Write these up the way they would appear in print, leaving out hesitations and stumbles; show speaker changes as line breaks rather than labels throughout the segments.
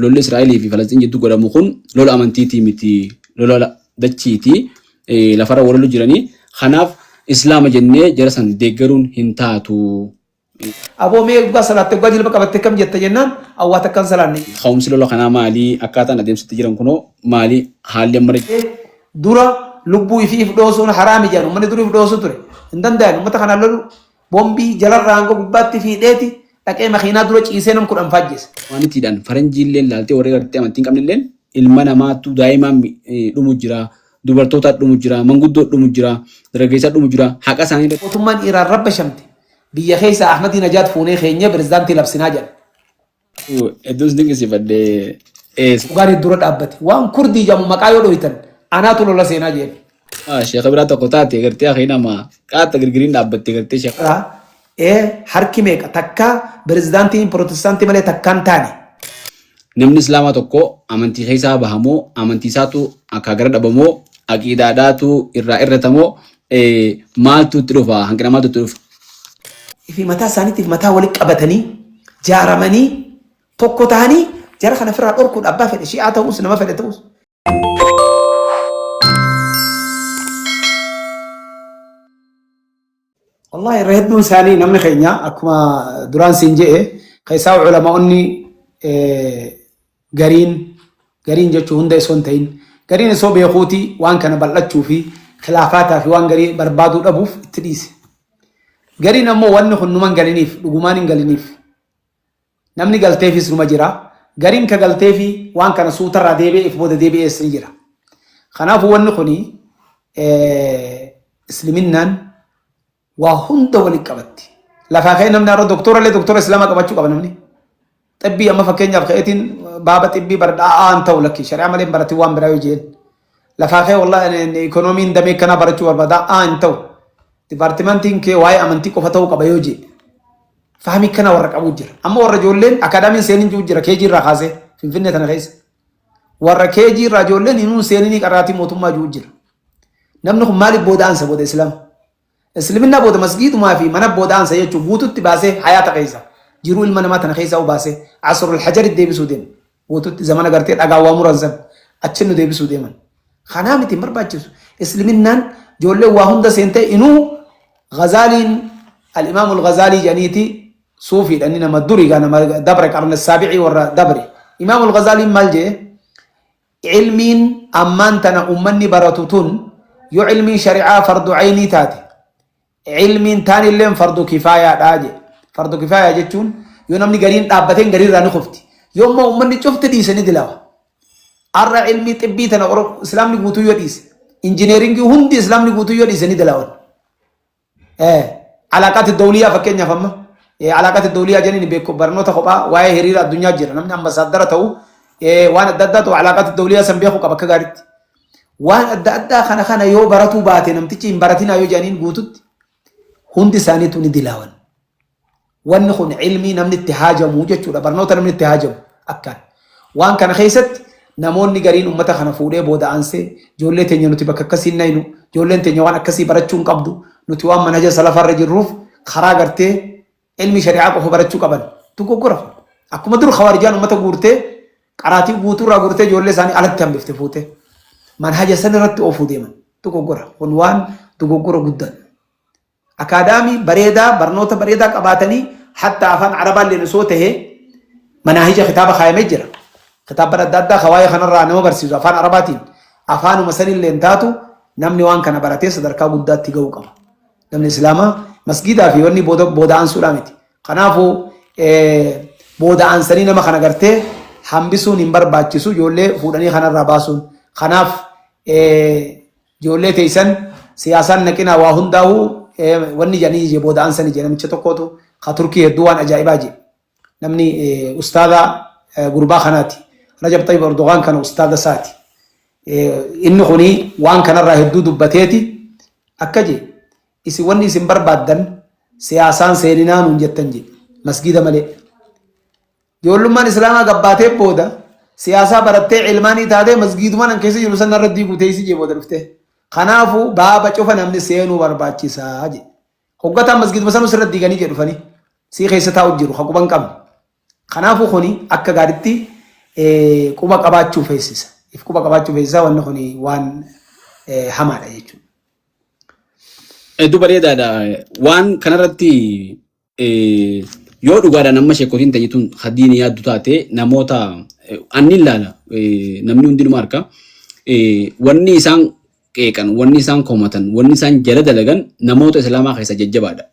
لول إسرائيل في فلسطين جدو قدامو خون لول أمانتيتي متي لول دتشيتي لفرا ولو جراني خناف إسلام جنة جرسن ديجرون هنتاتو
أبو مي بقى صلاة تقبل بقى بتكم جت جنان أو تكن صلاني
خامس لول خنا مالي أكاتا ندم ستجران كنو مالي حال يمرج
دورا لبو في فدوسون حرام جانو من دوري فدوسو تري عندن ده مت خنا لول بومبي جلال رانغو ببات في ديتي لكن ما خينا دورا إيسانم كرام فاجس
واني تيدان فرنجي لين لالتي ورقة أمانتين كم لين ilmana matu daima dhumu jira dubartoota dhumu jira manguddoo dhumu jira dargaggeessa dhumu jira haqa isaanii
mootummaan Iraan rabba shamte biyya keessa Ahmadi Najaat fuunee keenya pirezidaantii labsinaa jedha
edus dinqisiifadhee
gaarii dura dhaabbate waan kurdii jamu maqaa yoo dhohitan anaatu lola seenaa jedhe
sheekha biraa tokko taate gartee akhi nama qaata girgiriin dhaabbatte gartee sheekha
harki meeqa takka pirezidaantiin pirootestaantii malee takkaan taane
namni islaamaa tokko amantii keessaa bahamoo amantii isaatu akka gara dhabamoo aqiidaadhaatu irraa irratamoo maaltu itti dhufa hanqina maaltu itti dhufa.
Fi mataa isaaniitiif mataa walitti qabatanii jaaramanii tokko ta'anii jara kana ofirraa dhorkuun abbaa fedhe shi'aa ta'us nama fedhe ta'us. Wallahi irra hedduun isaanii namni keenya akkuma duraan siin jedhe keessaa ulamaa'onni gariin jechuun hunda isoo hin ta'in gariin isoo beekuuti waan kana bal'achuu fi khilaafaataa fi waan garii barbaaduu dhabuuf itti dhiise. Gariin ammoo wanni kun numan galiniif dhugumaan hin galiniif namni galteefis numa jira gariin ka galteefi waan kana suutarraa deebi'ee if booda deebi'ees ni jira. Kanaafuu wanni kuni isliminnaan waa hunda walitti qabatti. Lafaa ka'ee namni har'a doktorallee doktora islaamaa qabachuu qaba namni. Xibbii amma fakkeenyaaf ka'eetiin baaba xibbii baradhaa ta'u lakki shari'aa malee barati waan biraa yoo jeen. Lafaa ka'ee wallahi ikoonomiin damee kanaa barachuu barbaada hin ta'u. Dipaartimentiin kee waa'ee amantii qofa ta'uu qaba yoo jee. Fahmi kana warra qabu jira. Amma warra ijoolleen akaadaamiin seenin jiru jira keejii irraa kaasee finfinnee tana keessa. Warra keejii irraa ijoolleen hinuun seeninii qaraatii mootummaa jiru jira. Namni kun maaliif booda'ansa booda islaama? Isliminnaa booda masgiidumaa fi mana booda'ansa jechuun guututti baasee hayaata keessa. Jiruu ilma namaa tana keessa baasee asrul hajarit deebisuu deema. Guututti zamana gartee dhagaawwaa muran san achi nu deebisuu deeman. Kanaa miti hin barbaachisu. Isliminnaan ijoollee waa hunda seentee inuu Ghazaliin al-Imaam al-Ghazalii janiiti suufiidha inni nama durii nama dabre qarna saabi'ii warra dabre. Imaam al-Ghazaliin maal jee ilmiin ammaan tana ummanni baratu tun yoo ilmiin shari'aa fardu aynii taate ilmiin taanilleen fardu kifaayaadhaa jee. Fardu kifaaya jechuun yoo namni gariin dhaabbateen gariirraa ni kufti. Yoo ammoo ummanni cufti dhiisanii dilawa. Arra ilmii xibbii tana islaamni guutuu yoo dhiise. Injineeringii hundi islaamni guutuu yoo dhiisanii dilawan. Alaaqaati dawliyaa fakkeenyaaf amma alaaqaati dawliyaa jeniin beeku barnoota kophaa waa'ee hiriira addunyaa jira. Namni ambasaaddara ta'u waan adda addaa ta'u alaaqaati dawliyaa san beeku qaba akka gaariitti. Waan adda addaa kana yoo baratuu baate namtichi hin baratinaa yoo jedhaniin guututti hundi isaaniitu ni dilawan. Wanni kun ilmii namni itti haajamu jechuudha. Barnoota namni itti haajamu akkaan. Waan kana keessatti namoonni gariin ummata kana fuudhee booda'ansee ijoollee teenya nuti bakka akkasii naynu ijoolleen teenya waan akkasii barachuu hin qabdu nuti waan manaja salafarra jirruuf karaa gartee ilmi shari'aa qofa barachuu qaban dogoggora. Akkuma dur khawaarijaan ummata guurtee qaraatii guutuurraa guurtee ijoollee isaanii alatti hambifte fuutee manhaja san irratti oofuu deeman dogoggora. Kun waan dogoggora guddaa. Akaadaamii bareedaa barnoota bareedaa qabaatanii hatta afaan arabaallee osoo tahee manahija kitaaba kaayamee jira. Kitaaba adda addaa hawaayee kanarraa nama barsiisu afaan arabaatiin afaanuma sanillee taatu namni waan kana baratee sadarkaa guddaatti ga'uu qaba. Namni islaamaa masgiidaa fi wanni booda'ansuudhaa miti. Kanaafuu booda'ansanii nama kana gartee hambisuun hin barbaachisu ijoollee fuudhanii kanarraa baasuun. Kanaaf ijoollee teessan siyaasaan naqinaa waa hundaa'uu wanni jedhanii ije booda'ansanii je namicha tokkootu ka Turkii hedduu waan ajaa'ibaa je. Namni ustaada gurbaa kanaati. Rajab Tayyib Erdogan kana ustaada isaati. Inni kuni waan kanarraa hedduu dubbateeti akka je isin wanni isin barbaaddan siyaasaan seeninaa nuun jettan je masgida malee. Ijoollummaan islaamaa gabbaatee booda siyaasaa barattee ilmaanii taatee masgidumaan an keessa jiru san irra diiguu teessi je booda dhuftee. Kanaafuu baaba cufa namni seenuu barbaachisaa je. Hoggataan masgiduma sanuu sirra diiganii je dhufanii sii keessa taa'u jiru haquban qabne. Kanaafuu kuni akka gaariitti quba qabaachuu feesisa. If quba qabaachuu feesisa wanni kuni waan hamaadha jechuudha.
Hedduu bareedaadha. Waan kanarratti yoo dhugaadhaan amma sheekotiin tayyituun hadiin yaaddu taate namoota anni ilaala namni hundinuu harka wanni isaan qeeqan wanni isaan komatan wanni isaan jala dalagan namoota islaamaa keessa jajjabaadha.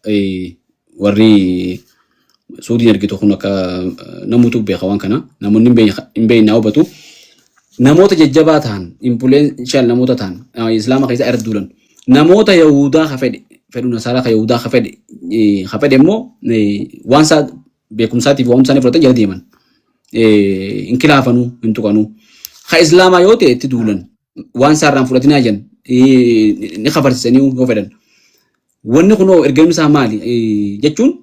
Warri Suudiin argitu kun akka namuutu beeka waan kana namoonni hin beekne hubatu namoota jajjabaa ta'an influential namoota ta'an islaama keessa irra duulan namoota Yahudaa fedhu Nasaaraa ka Yahudaa fedhe immoo waan isaa beekumsaatiif waan isaanii fudhatan jala deeman hin kilaafanuu hin tuqanuu ka islaamaa yoo ta'e itti duulan waan isaarraan fudhatinaa jiran ni kafarsisanii yoo fedhan wanni kunoo ergamni isaa maali jechuun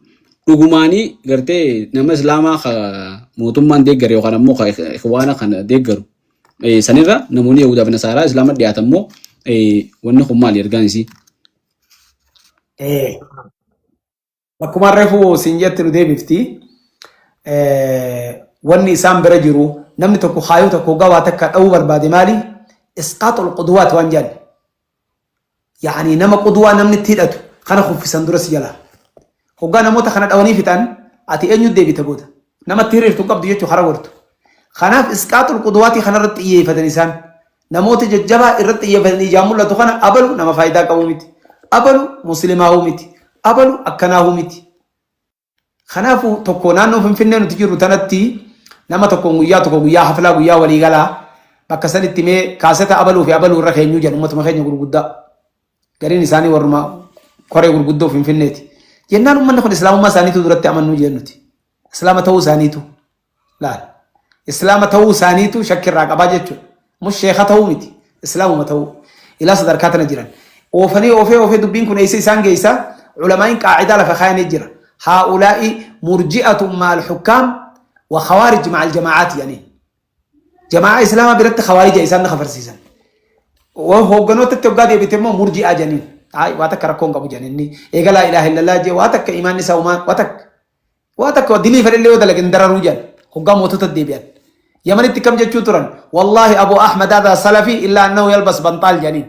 dhugumaanii gartee nama islaamaa ka mootummaan deeggare yookaan ammoo ka ikhwaana kana deeggaru sanirra namoonni Yahudaa fi Nasaaraa islaama dhiyaatan immoo wanni kun maali ergaan isii?
Akkuma reefu siin jette nu deebifti wanni isaan bira jiru namni tokko haayuu tokko gawaa takka dha'uu barbaade maali? Isqaaxul qudwaat waan jedhan. Yaani nama qudwaa namni itti hidhatu kana kuffisan dura si jala. Hoggaa namoota kana dhawanii fixan ati eenyu deebite booda nama itti hiriirtu qabdu jechuu hara gortu. Kanaaf isqaaxul qudwaatii kanarratti xiyyeeffatan isaan namoota jajjabaa irratti xiyyeeffatanii ijaan mul'atu kana abalu nama faayidaa qabu miti. Abalu muslimaa miti. Abalu akkanaa miti. Kanaafuu tokko naannoo Finfinnee nuti jirru tanatti nama tokko guyyaa haflaa guyyaa waliigalaa bakka sanitti mee kaaseta abaluu fi abaluu irra keenyu jedhu ummatuma keenya gurguddaa. Gariin isaanii warruma koree gurguddoo Finfinneeti. Jennaan ummanni kun islaamummaa isaaniitu duratti amannuu jennuti. Islaama ta'uu isaaniitu laal. Islaama ta'uu isaaniitu shakkirraa qabaa jechuudha. Mus sheekha ta'uu miti. Islaamuma ta'uu. Ilaa sadarkaa tana jiran. Oofee dubbiin kun eessa isaan geessa ulamaa'in qaacidaa lafa kaayanii jira. Haa'ulaa'i murji'atu ma'al hukkaam wa khawaarij ma'al jama'aati yani. Jama'aa islaamaa biratti khawaarija isaan na kafarsiisan. Hoogganootatti waggaa deebite immoo murji'aa janiin. Waa takka rakkoon qabu janiin. Eega laa ilaaha illallah jee waa takka imaanni isaa uumaa waa takka dilii fedhallee yoo dalagin dararuu jan. Hoggaa mootota deebi'an. Yamanitti kam jechuu turan. Wallaahi Abu Ahmad hada salafi illaa annahu yalbas bantaal janiin.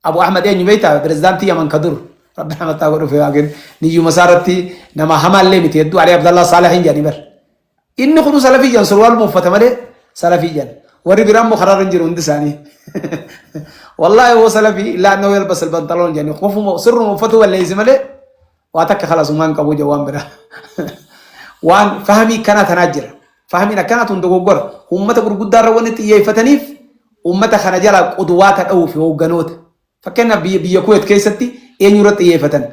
Abu Ahmad eenyu beektaa pirezidaantii Yaman ka dur. Rabbi rahmataa godhu fe'aagin niyyuu masaaratti nama hamaallee miti hedduu Ali Abdallah Saalahin janii bar. Inni kunu salafii jan surwaaluma uffata malee salafii jan. Warri biraan immoo karaa irra jiru hundi isaanii. Wallaahi woo salafii illaa annahu yalbas albantaloon janii qofuma sirruma uffatu walleessi malee waa takka khalasumaan qabu jawaan bira. Waan fahamii kana tanaa jira. Fahamiin akkanaatu hunda goggora. Uummata gurguddaarra wanni xiyyeeffataniif uummata kana jala qudwaata dha'uu fi hoogganoota. Fakkeenyaaf biyya Kuwait keessatti eenyu irratti xiyyeeffatan?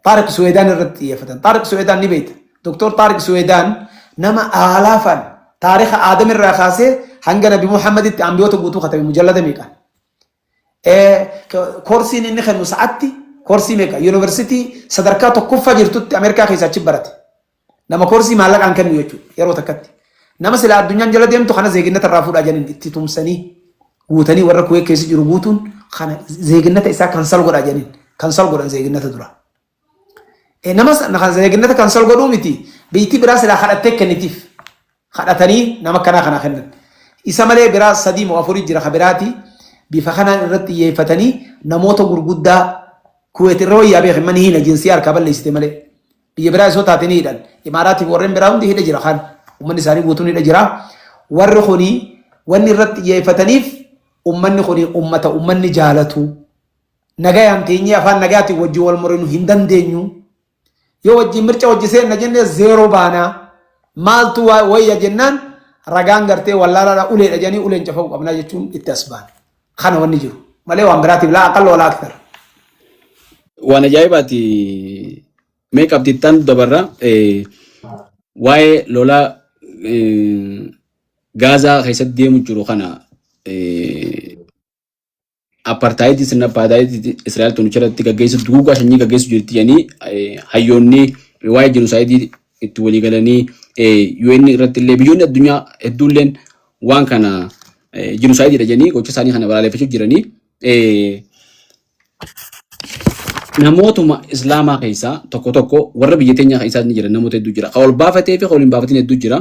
Tariq Suweedaan irratti xiyyeeffatan. Tariq Suweedaan ni beekta. Doktor Tariq Suweedaan nama alaafaan taariikha Aadam irraa kaasee hanga Nabi Muhammaditti ambiyoota guutuu katame mujallada meeqaan. Koorsiin inni kennu sa'atti koorsii meeqa? Yuunivarsiitii sadarkaa tokkoffaa jirtutti Ameerikaa keessaa achi barate. Nama koorsii maallaqaan kennu jechuudha yeroo takkatti. Nama sila addunyaan jala deemtu kana zeeginnata irraa fuudhaa janiin itti tumsanii guutanii warra Kuwait keessa jiru guutuun kana zeeginnata isaa kansal godhaa janiin kansal godhan zeeginnata dura. Nama zeeginnata kansal godhuu miti biyyattii biraa sila kadhattee kennitiif kadhatanii nama kana kennan. Isa malee biraa sadii moo afurii jira kabiraati bifa kana irratti xiyyeeffatanii namoota gurguddaa Kuwait irra wayyaa beekan mani hina jinsii harkaa balleessite malee. Biyya biraa isoo taatanii hidhan. Imaaraatiif warreen biraa hundi hidha jira kan ummanni isaanii guutuun hidha jira. Warri kuni wanni irratti xiyyeeffataniif ummanni kuni ummanni jaalatu. Nagayaan teenyee afaan nagayaatiin wajjin wal morinu hin dandeenyu. Yoo wajjin mirca wajjisee na jennee zeeroo baanaa. Maaltu wayya jennaan ragaan gartee wallaalaadhaa uleedha jedhanii uleen cafuu qabnaa jechuun itti as baan. Kana wanni jiru. Malee waan biraatiif laa aqalla walaa aktar.
Waan ajaa'ibaati. Make up dittan dabarra waa'ee lola Gaazaa keessatti deemu jiru kana apartheid sirna apartheid Israa'el tun irratti gaggeessu duugaa sanyii gaggeessu jirti jedhanii hayyoonni waa'ee genocide itti walii galanii UN irratti illee biyyoonni addunyaa hedduulleen waan kana genocide jedhanii gocha isaanii kana balaaleffachuuf jiranii namootuma islaamaa keessaa tokko warra biyya teenya keessaa ni jira namoota hedduu jira. Ol baafatee fi ol hin baafatiin hedduu jira.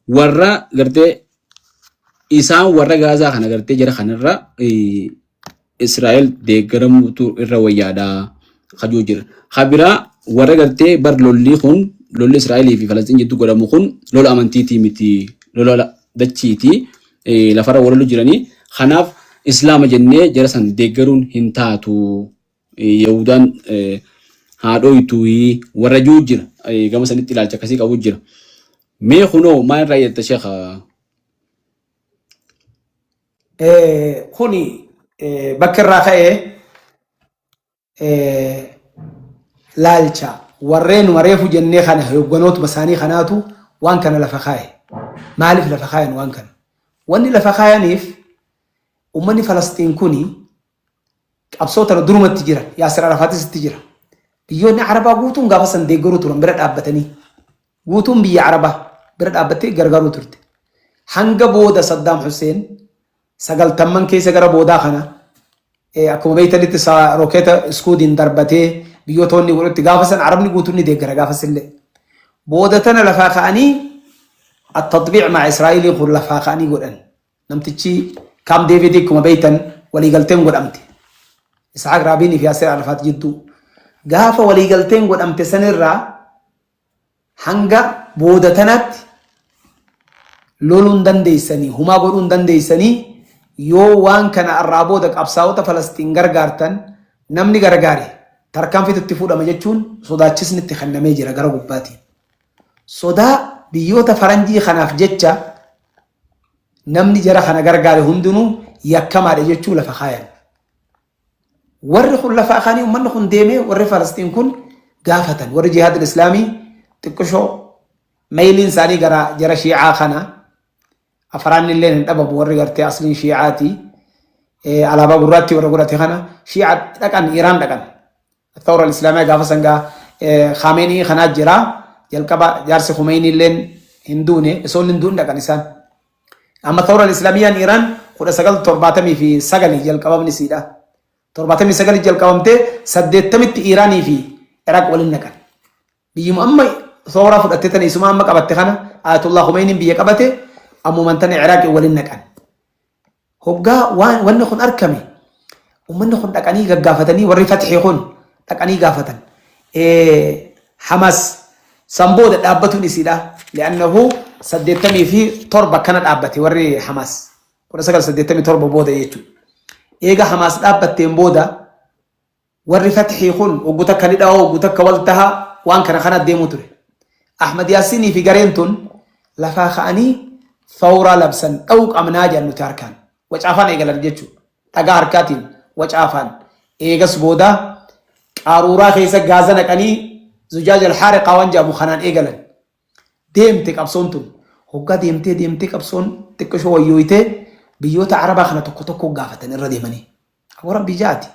warra gartee isaan warra Gaazaa kana gartee jara kanarra Israa'el deeggaramuutu irra wayyaadha kajuu jira. Habira warra gartee bar lolli kun lolli Israa'elii fi Falastiin jidduu godhamu kun lola amantiitii miti lola dachiiti lafarra walalu jiranii kanaaf islaama jennee jara san deeggaruun hin taatu Yahudaan haadhoytu warra juu jira gama sanitti ilaalcha akkasii qabu jira. Mee kunoo maal irraa jetta Sheekh?
Kuni bakka irraa ka'ee laalcha warreen wareefu jennee kana hogganootuma isaanii kanaatu waan kana lafa kaa'e. Maaliif lafa kaa'an waan kana? Wanni lafa kaa'aniif ummanni Falastiin kuni qabsoota durumatti jira. Yaasir Arafaatis itti jira. Biyyoonni Arabaa guutuun gaafa san deeggaruu turan bira dhaabbatanii. Guutuun biyya Arabaa bira dhaabbattee gargaaruu turte. Hanga booda Saddaam Hussein 90 keessa gara boodaa kana akkuma beeytanitti rokeeta iskuudiin darbatee biyyootonni walitti gaafa san Arabni guutuun ni deeggara gaafa sillee. Booda tana lafaa ka'anii التطبيع مع إسرائيل يقول لفاقاني قدن نمتشي كام ديفيدي كما بيتن ولي قلتين قد أمتي إسحاق رابيني في أسير عرفات جدو قافة ولي قلتين قد أمتي سنر هنگا بودتنات لولون دن ديساني هما قرون دن ديساني يو وان كان الرابودك أبساوتا فلسطين غرغارتن نمني غرغاري تركان في تتفود أما جتشون صدا تشسن اتخنا ميجي رغر قباتي صدا biyyoota faranjii kanaaf jecha namni jara kana gargaare hundinuu yakkamaadha jechuu lafa kaayan. Warri kun lafa kaanii uummanni kun deemee warri Falastiin kun gaafatan warri jihaad islaamii xiqqishoo mayliin isaanii gara jara shiicaa kana afraan illee hin dhabamu warri gartee asliin shiicaati alaabaa gurraatti warra godhate kana shiica dhaqan Iraan dhaqan. Thawra al-Islaamiyyaa gaafa sangaa Khamenii kanaa jira. jalqaba jaarsi Khomeini illeen hinduune isoon hinduun dhaqan isaan amma thawra al-islaamiyyaan Iraan 1979 jalqabamni siidha 79 jalqabamtee 80tti Iraanii fi Iraq waliin dhaqan biyyuma amma thawra fudhattee tan isuma amma qabatte kana Ayatollah Khomeiniin biyya qabate ammuman tan Iraq waliin dhaqan hoggaa wanni kun arkame ummanni kun dhaqanii gaggaafatanii warri Fathii kun dhaqanii gaafatan Hamas سامبود دابتون يسيدا لأنه سديتمي في تربة كانت دابتي وري حماس ولا سجل سديتمي تربة بودا يجو إيجا حماس دابتين بودا وري فتحي خون وقتك كندا وقتك والتها وان كان خانات ديموتري أحمد ياسيني في جارينتون لفاخاني ثورة لبسن أوك أمناجا نتاركان وجعفان إيجا لرجتشو تجار كاتين وجعفان إيجا سبودا قارورا خيسا غازا نكاني زجاج الحارقة وانجا أبو خنان إيجالن ديمتك أبصونتون هوكا ديمتك أبصون تكشوا ويويته بيوتا عربا خنا تكو قافة الردي مني ورب بيجاتي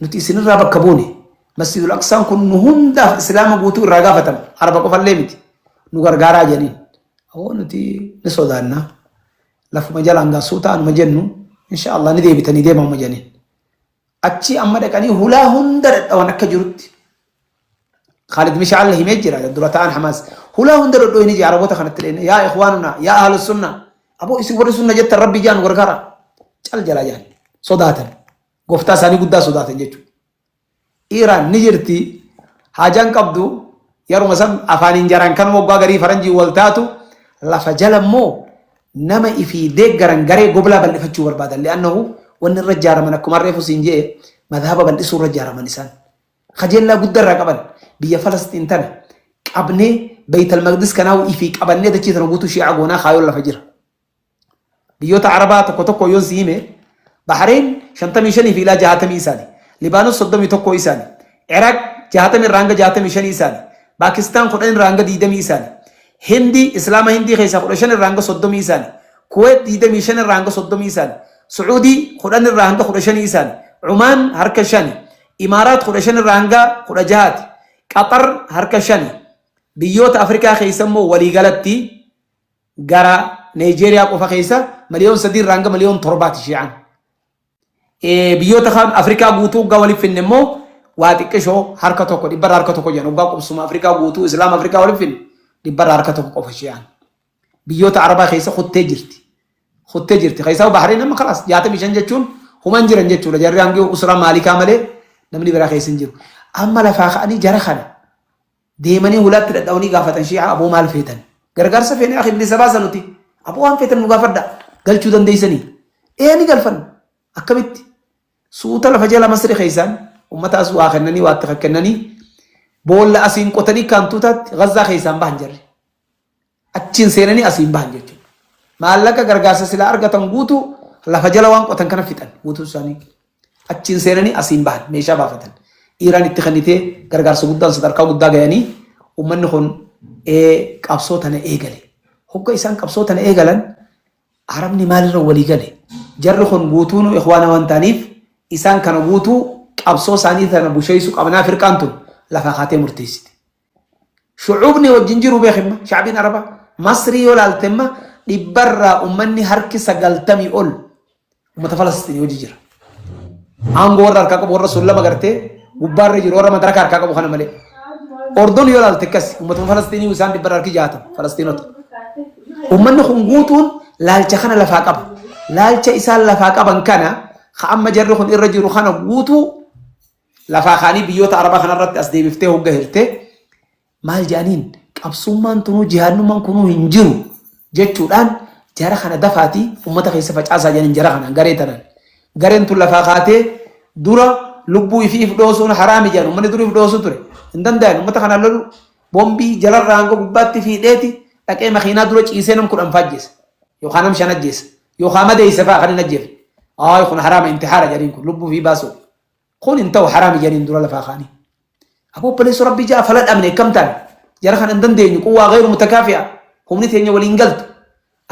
نتي سن الرابا كبوني مسجد الأقصى كن نهندا إسلام بوتو الرقافة عربا قفل ليمتي نغر غارا جنين أو نتي نسودانا لف مجال عنغا سوطان مجنو إن شاء الله ندي بتني ديما مجنين أتشي أما دكاني هلا هندر وانا كجرتي خالد مشعل هي مجرى الدولتان حماس هلا هندر دويني جي عربوتا خنت لنا يا اخواننا يا اهل السنه ابو يسور السنه جت ربي جان ورغرا چل جلا جان صداتن غفتا ساني غدا صداتن جچو ايران نيجرتي حاجان قبدو يرو مسم افانين جران كان موغا غري فرنجي ولتاتو لا فجلمو نما في دغران غري غبلا بل فچو ورباد لانه ون الرجال منكم عرفوا سنجي مذهب بل اسور الرجال منسان خجلنا قدر قبل بيا فلسطين تنا قبني بيت المقدس كانوا يفي قبني دچي ترغوتو شيعة غونا خايو لفجر بيوت عربا تكو يون سيمه بحرين شنتمي شني في لا جهاتم إيساني لبنان صدمي تكو إيساني عراق جهاتم رانغ جهاتم شني إيساني باكستان خدن رانغ ديدم إيساني هندي اسلام هندي خيسا خدشن رانغ صدم إيساني كويت ديدم شن رانغ صدم إيساني سعودي خدن رانغ خدشن إيساني عمان هركشاني إمارات خدشن رانغ خدجات قطر هركشاني بيوت أفريقيا خيسمو ولي غلطي غرا نيجيريا قفا خيسا مليون سدير رانغ مليون تربات شيعان بيوت خام أفريقيا غوتو غولي فينمو واتكشو حركتوكو دبر حركتوكو جانو باقو سوم أفريقيا غوتو إسلام أفريقيا ولي فين دبر حركتوكو قفا شيعان بيوت عربا خيسا خطة جرتي خيسا وبحرين أما خلاص جات مشان جتشون هم انجرن جتشون جري عنجو أسرة مالي كاملة نمني برا خيسن جرو أما لفاخ أني جرخنا ديماني هولات تدعوني قافتن شيعة أبو مال فيتن غرغر سفيني أخي ابن سباسة نوتي أبو هم فيتن مغافر دا قال شو دنديسني إيه ني قال فن أكبت سوطة لفجال مصري خيسان ومتا أسوا آخرنني واتخكنني بول أسين قطني كانتو تات غزة خيسان بانجر أتشين سينني أسين بانجر مالك غرغاسة سلا أرغتن غوتو لفجال وان قطن كان فيتن غوتو ساني أتشين سينني أسين بان ميشا بافتن إيران اتخانيته غرغاسة غدان ستركا غدا غياني ومن نخون qabsootana eegale hogga isaan qabsootana eegalan arabni maalirra walii gale jarri kun guutuun ikhwaana waan ta'aniif isaan kana guutuu qabsoo isaanii tana bushaysu qabnaa firqaan tun lafa kaatee murteessite shucuubni wajjin jiru beekimma shacbiin araba masrii yoo laaltemma dhibbarraa ummanni harki 90 ol ummata falastiin hojii jira aangoo warra harkaa qabu warra sullama gartee gubbaarra jiru warra madaraka harkaa qabu kana malee أردن يولال تكسي أمة فلسطيني وسان دي براركي جاتم فلسطينوت أمنا خنقوتون لالچا خانا لفاقب لالچا إسال لفاقب انكانا خاما جرخون إرجيرو خانا قوتو لفاقاني بيوت عربا خانا رت أسدي بفتيه وقهرته مال جانين كابسومان تنو جهانو من كنو هنجرو جيتشو الآن جارة خانا دفاتي أمتا خيسا فجأسا جانين جارة خانا غارين تو لفاقاتي دورا لبو يفي إفدوسون حرامي جانو من دوري إفدوسو توري indaan daa'im ummata kana lolu bombii jalarraa hanga gubbaatti fiidheeti dhaqee makiinaa dura ciisee nam kudhan faajjeessa yookaan nam shan ajjeessa yookaan madeessa fa'a kan hin ajjeefne kun haraama intihaara jedhaniin kun lubbuu fi baasuu kun hin ta'u haraami jedhaniin dura lafaa kaanii aboo obboleessu rabbi ja'a fala dhabne akkam taane jara kana hin dandeenyu quwwaa gayru mutakaafi'a humni teenya waliin galtu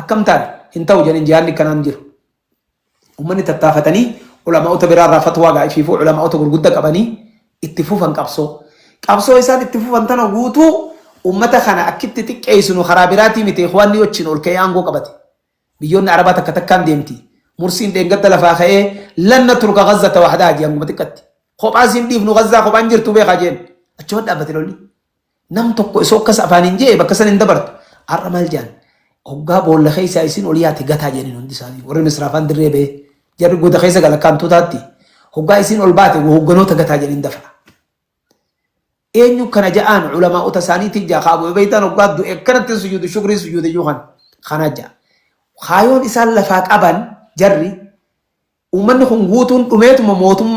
akkam taane hin ta'u jedhaniin jihaanni kanaan jiru ummanni tattaafatanii ulamaa'ota biraarraa fatwaa gaa'ifii ulamaa'ota gurguddaa qabanii itti fufan qabsoo qabsoo isaan itti fufan tana guutuu ummata kana akkitti xiqqeessinu karaa biraatii miti ikhwaanni wajjin ol ka'ee aangoo qabate biyyoonni arabaa takka takkaan deemti mursiin dheengadda lafaa ka'ee lanna turka gazzata wahdaa jiyanguma xiqqatti kophaa siin dhiifnu gazzaa kophaan jirtu beekaa jeen achuma dhaabbate lolli nam tokko isoo akkas afaaniin jee bakka san hin dabartu har'a maal jaan hoggaa boolla keessa isin ol yaate gataa jedhin hundi isaanii warri misraafaan dirree ba'ee jarri goda keessa galakkaan tuutaatti hoggaa isin ol baate hogganoota gataa jedhin dafa eenyu kana ja'aan ulamaa'ota isaaniitii jaa qabu beeytaan hoggaaddu ekkanatti sujuudu shukrii sujuude yuukan kana ja'a kaayoon isaan lafaa qaban jarri ummanni kun guutuun dhumeetuma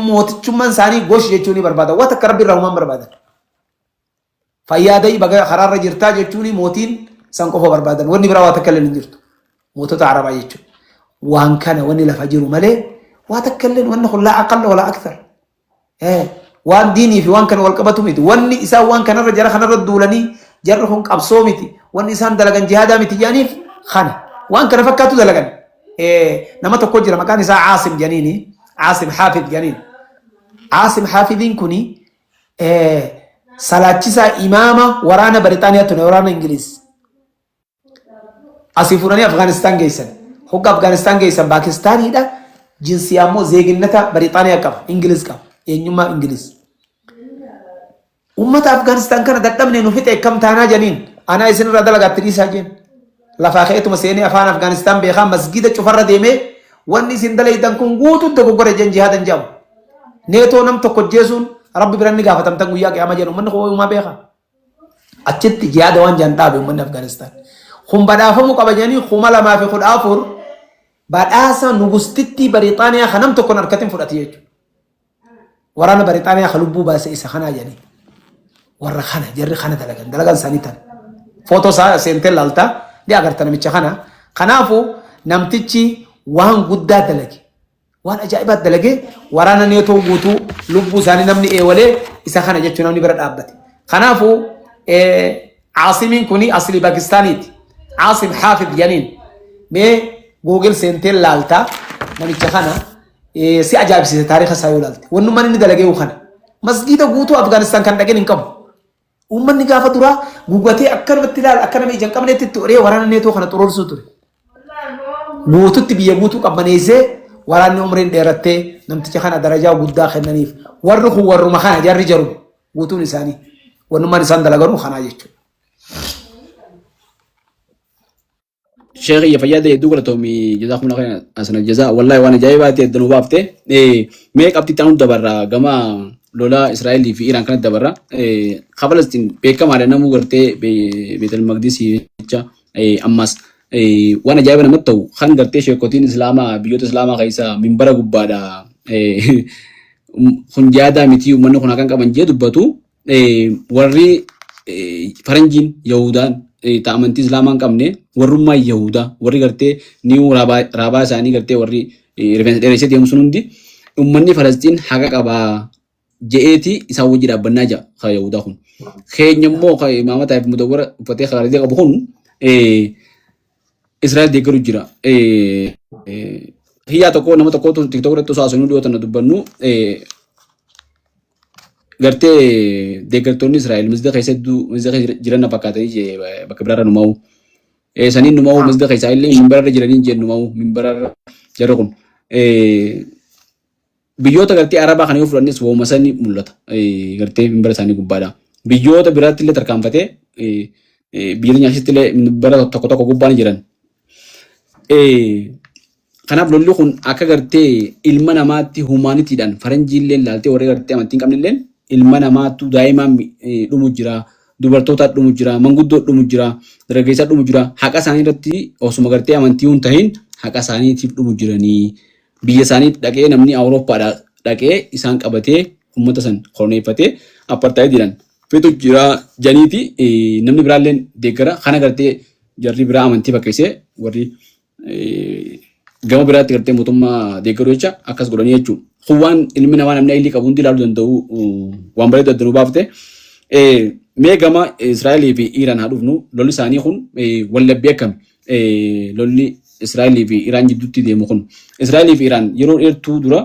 mootichummaan isaanii gosh jechuun ni barbaada waan akka rabbi irraa uumaan barbaadan fayyaaday baga karaarra jirtaa jechuun mootiin san qofa barbaadan wanni biraa waa takka illee hin jirtu mootota arabaa jechuun waan kana wanni lafa jiru malee waa takka illee wanni kun laa aqalla walaa akthar waan diinii fi waan kana wal qabatu miti wanni isaan waan kanarra jara kanarra duulanii jarri kun qabsoo miti wanni isaan dalagan jihaadaa miti jedhaniif kana waan kana fakkaatu dalagan nama tokko jira maqaan isaa Caasim janiini Caasim Xaafid janiin Caasim Xaafidiin kuni salaachisaa imaama waraana Bariitaaniyaa ture waraana Ingiliis asii fudhanii Afgaanistaan geessan hogga Afgaanistaan geessan Paakistaaniidha jinsiyaa immoo zeeginnata Bariitaaniyaa qaba Ingiliis qaba eenyummaa Ingiliis ummata Afgaanistaan kana dadhabne nu fixe kam taanaa janiin anaa isinirra dalagaatti dhiisaa jeen lafaa ka'eetuma seenee afaan Afgaanistaan beekaa masgida cufarra deemee wanni isin dalaydan kun guutuu dogoggora jen jihaadan jedhamu neetoo nam tokko jeesuun rabbi biranni gaafatamtan guyyaa qiyama jedhu ummanni koo uumaa beekaa achitti jihaada waan jaan dhaabe ummanni Afgaanistaan kun badhaafamuu qaba janii 2014 badhaasa nugustitti Bariitaaniyaa kanam tokkon harkatiin fudhate jechuudha waraana Bariitaaniyaa kan lubbuu baase isa kanaa jedhanii warra kana jarri kana dalagan isaanii tan footoo isaa seentee laalta ni agarta namicha kana kanaafu namtichi waan guddaa dalage waan ajaa'ibaa dalage waraana neetoo guutuu lubbuu isaanii namni eewalee isa kana jechuun namni bira dhaabbate kanaafu Caasimiin kuni asli Paakistaaniiti Caasim Xaafid janiin mee Google seentee laalta namicha kana si ajaa'ibsiise taariikha isaa yoo laalte wannummaan inni dalagee kana masgida guutuu Afgaanistaan kan dhaqeen hin qabu ummanni gaafa duraa gugatee akkanumatti ilaala akka nama ijaan qabneetti toree waraana neetoo kana xororsuu ture guututti biyya guutuu qabbaneessee waraanni umriin dheerattee namticha kana darajaa guddaa kennaniif warri kun warruma kana jarri jaru guutuun isaanii wannummaan isaan dalaganu kanaa jechuudha.
شيخ يفيد يدوغلا تومي جزاكم الله خير أحسن الجزاء والله وانا جايبات الذنوب أبته ميك أبتي تاون دبرة جما لولا إسرائيل في إيران كانت دبرة فلسطين بكم على نمو غرتي بيت المقدس يجا أماس وانا جايبنا متو خان غرتي شيكوتين إسلاما بيوت إسلاما خيسا من برا قبادا خنجادا متيو منو خنا كان كمان جدو بتو وري فرنجين يهودان ta'amantii islaamaa hin qabne warrummaa Yahudaa warri gartee niu raabaa isaanii gartee warri rifeensa dheeressee deemu sun hundi ummanni Falastiin haqa qabaa je'eeti isaan wajji dhaabbannaa jira kan Yahudaa kun. Keenya immoo kan imaamataa fi mudawwara uffatee khaaridee qabu kun Israa'el deeggaru jira. Hiyyaa tokko nama tokkotu tiktook irratti osoo haasofnu dhiyootan na dubbannu gartee deeggartoonni Israa'el misda keessa jiran fakkaatanii bakka biraarra numaawu. Saniin numaawu misda keessaa illee minbararra jiranii jeen numaawu minbararra jarra kun. Biyyoota gartee Arabaa kana yoo fudhannes wooma sanii mul'ata gartee minbara isaanii gubbaadha. Biyyoota biraatti illee tarkaanfatee biyya nyaasitti illee minbara tokko tokko gubbaan jiran. Kanaaf lolli kun akka gartee ilma namaatti humaanitiidhaan faranjii illee ilaaltee warri gartee amantii hin qabne illee ilma namaatu daa'imaan dhumu jira, dubartoota dhumu jira, manguddoo dhumu jira, dargaggeessaa dhumu jira. Haqa isaanii irratti osuma gartee amantii hin tahin haqa isaaniitiif dhumu jiranii. Biyya isaanii dhaqee namni Awurooppaadhaa dhaqee isaan qabatee uummata san koloneeffatee apartaayidiidhaan fitu jira janiiti namni biraallee deeggara. Kana gartee jarri biraa amantii fakkeessee warri gama biraatti gartee mootummaa deeggaruu jecha akkas godhanii jechuudha. Waan ilmi namaa namni illee qabu hundi ilaaluu danda'u waan bareedu addanuu baafte. Mee gama Israa'elii fi Iraan haa dhufnu lolli isaanii kun wallabbii akkami lolli Israa'elii fi Iraan jidduutti deemu kun. Israa'elii fi Iraan yeroo dheertuu dura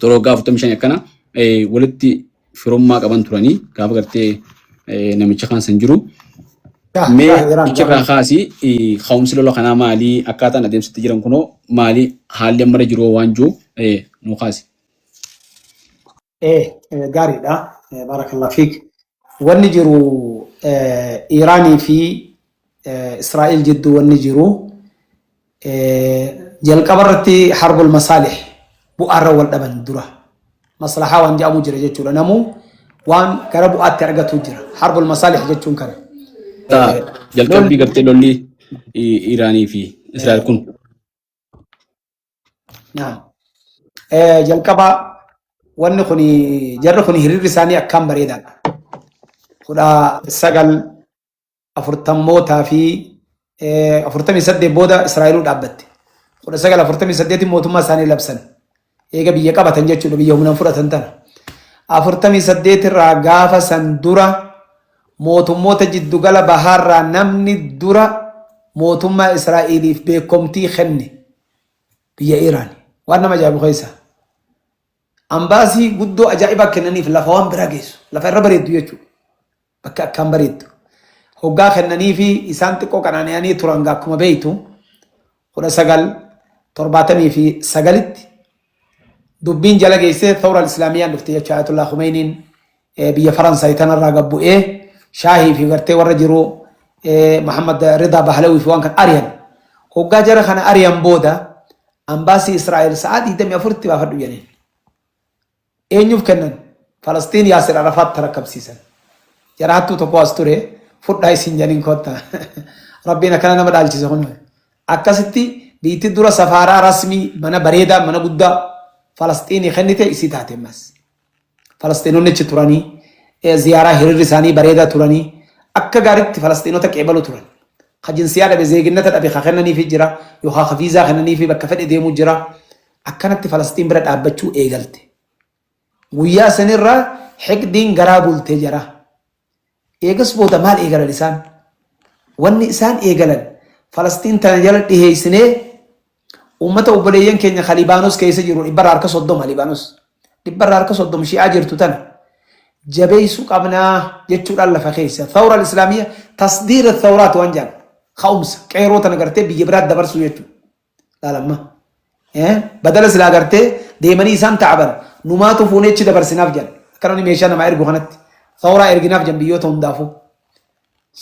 toroggaa 45 akkana walitti firummaa qaban turanii gaafa gartee namicha kan san jiru. Mee ichirraa kaasii ka'umsi lola kanaa maalii akkaataan adeemsitti jiran kunoo maalii haalli amma irra jiru waan jiru nu kaasi.
Gaariidha. Barakallah fiik. Wanni jiru Iraanii fi Israa'el jidduu wanni jiru jalqaba irratti harbul masaalih bu'aarra wal dhaban dura maslahaa waan jedhamu jira jechuudha. Namuu waan gara bu'aatti argatu jira. Harbul masaalih jechuun kana.
Jalqabbii gartee lolli Iraanii fi Israa'el kun.
Jalqaba wanni kun jarri kun hiriirri isaanii akkaan bareedaadha. 1940 fi 48 booda Israa'eluu dhaabbatte. 1948 mootummaa isaanii labsan. Eega biyya qabatan jechuudha biyya humnaan fudhatan tana. 48 irraa gaafa san dura mootummoota jiddugala bahaarraa namni dura mootummaa Israa'eliif beekomtii kenne biyya Iraan. Waan nama ajaa'ibu keessa. Ambaasii guddoo ajaa'ibaa kennaniif lafa waan biraa geessu. Lafa irra bareeddu jechuudha. Bakka akkaan bareeddu. Hoggaa kennanii fi isaan xiqqoo qanaani'anii turan akkuma beeytu 1979tti dubbiin jala geessee thawra islaamiyaan dhufte jechuudha. Ayatollah Khomeiniin biyya Faransaay tanarraa gabbu'ee shaahii fi gartee warra jiru Muhammad Rida Bahlawi fi waan kan ariyan. Hoggaa jara kana ariyan booda ambaasii Israa'el sa'aa 24tti baafadhu jedheen. Eenyuuf kennan? Falastiin Yaasir Arafaat tarakkabsiisan. Jaraattuu tokko as ture fudhaa isin jedhaniin kotta. Rabbiin akkana nama dhaalchise kun. Akkasitti biitti dura safaaraa rasmii mana bareedaa mana guddaa Falastiin kennite isii taate ammas. Falastiinonni achi turanii ziyaaraa hiriirri isaanii bareedaa turanii akka gaariitti Falastiinota qeebalu turan. Kajinsiyaa dhabe zeeginnata dhabe kennaniifi jira yookaan viizaa kennaniifi bakka fedhe deemuu jira. Akkanatti Falastiin bira dhaabbachuu eegalte. Guyyaa sanirraa hiqdiin garaa bultee jira. Eegas booda maal eegalan isaan? Wanni isaan eegalan Falastiin tana jala dhiheessinee uummata obboleeyyan keenya Libaanos keessa jiru 130 Libaanos 130 shi'aa jirtu tana jabeessuu qabnaa jechuudhaan lafa keessa. Thawra al-Islaamiyya tasdiira thawraat waan jedhan ka'umsa qeeroo tana gartee biyya biraatti dabarsuu jechuudha. Laalamma. Badala silaa gartee deemanii isaan ta'aban numaatu fuunee achi dabarsinaaf jedhan. Akkanani meeshaa namaa ergu kanatti. Thawraa erginaaf jedhan biyyoota hundaafuu.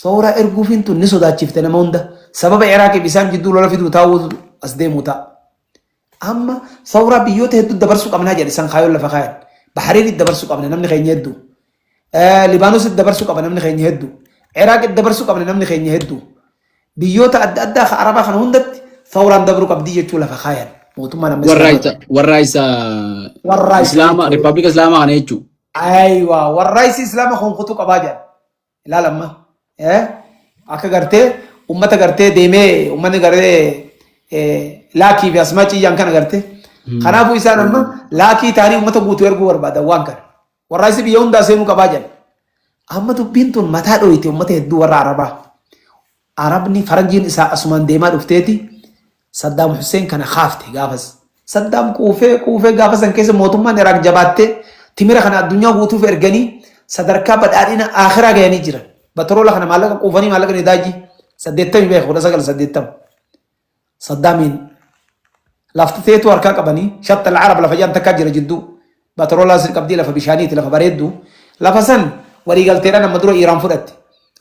Thawraa erguufiin tun ni sodaachifte nama hunda. سبب عراق بيسان جدو لولا في دوتاو أصدي موتا أما ثورة بيوت هدو دبرسو قبنا جالي سان خايو لفخاين بحرين الدبرسو قبنا نمني خين يدو لبنانوس الدبرسو قبنا نمني خين يدو عراق الدبرسو قبنا نمني خين يدو بيوت أدى عربا خان هندت ثورة دبرو قبدي يجو لفخاين موتما نمس
والرئيس إسلام ريبابليك إسلام أنا يجو
أيوة والرئيس إسلام خون خطو قباجا لا لما akka gartee ummata gartee deemee ummanni gartee laakii fi asmaa ciyyaan kana gartee kanaafuu isaan amma laakii taanii ummata guutuu erguu barbaadan waan kana warra isi biyya hundaa seenuu qabaa jedhan amma dubbiin tun mataa dhoyite ummata hedduu warra arabaa arabni faranjiin isaa asumaan deemaa dhufteeti Saddaam Hussein kana kaafte gaafas Saddaam kuufee gaafa san keessa mootummaan Iraaq jabaattee timira kana addunyaa guutuuf erganii sadarkaa badhaadhina akhiraa gahanii jiran بترول خنا مالك قوفاني مالك نداجي سديتم بيه خدا سجل سديتم صدامين لافتتيتو أركا كبني شط العرب لفجان تكاجر جدو بترول لازم كبدي لفبيشانيت لفبريدو لفسن وليقال تيرانا مدرو إيران فرت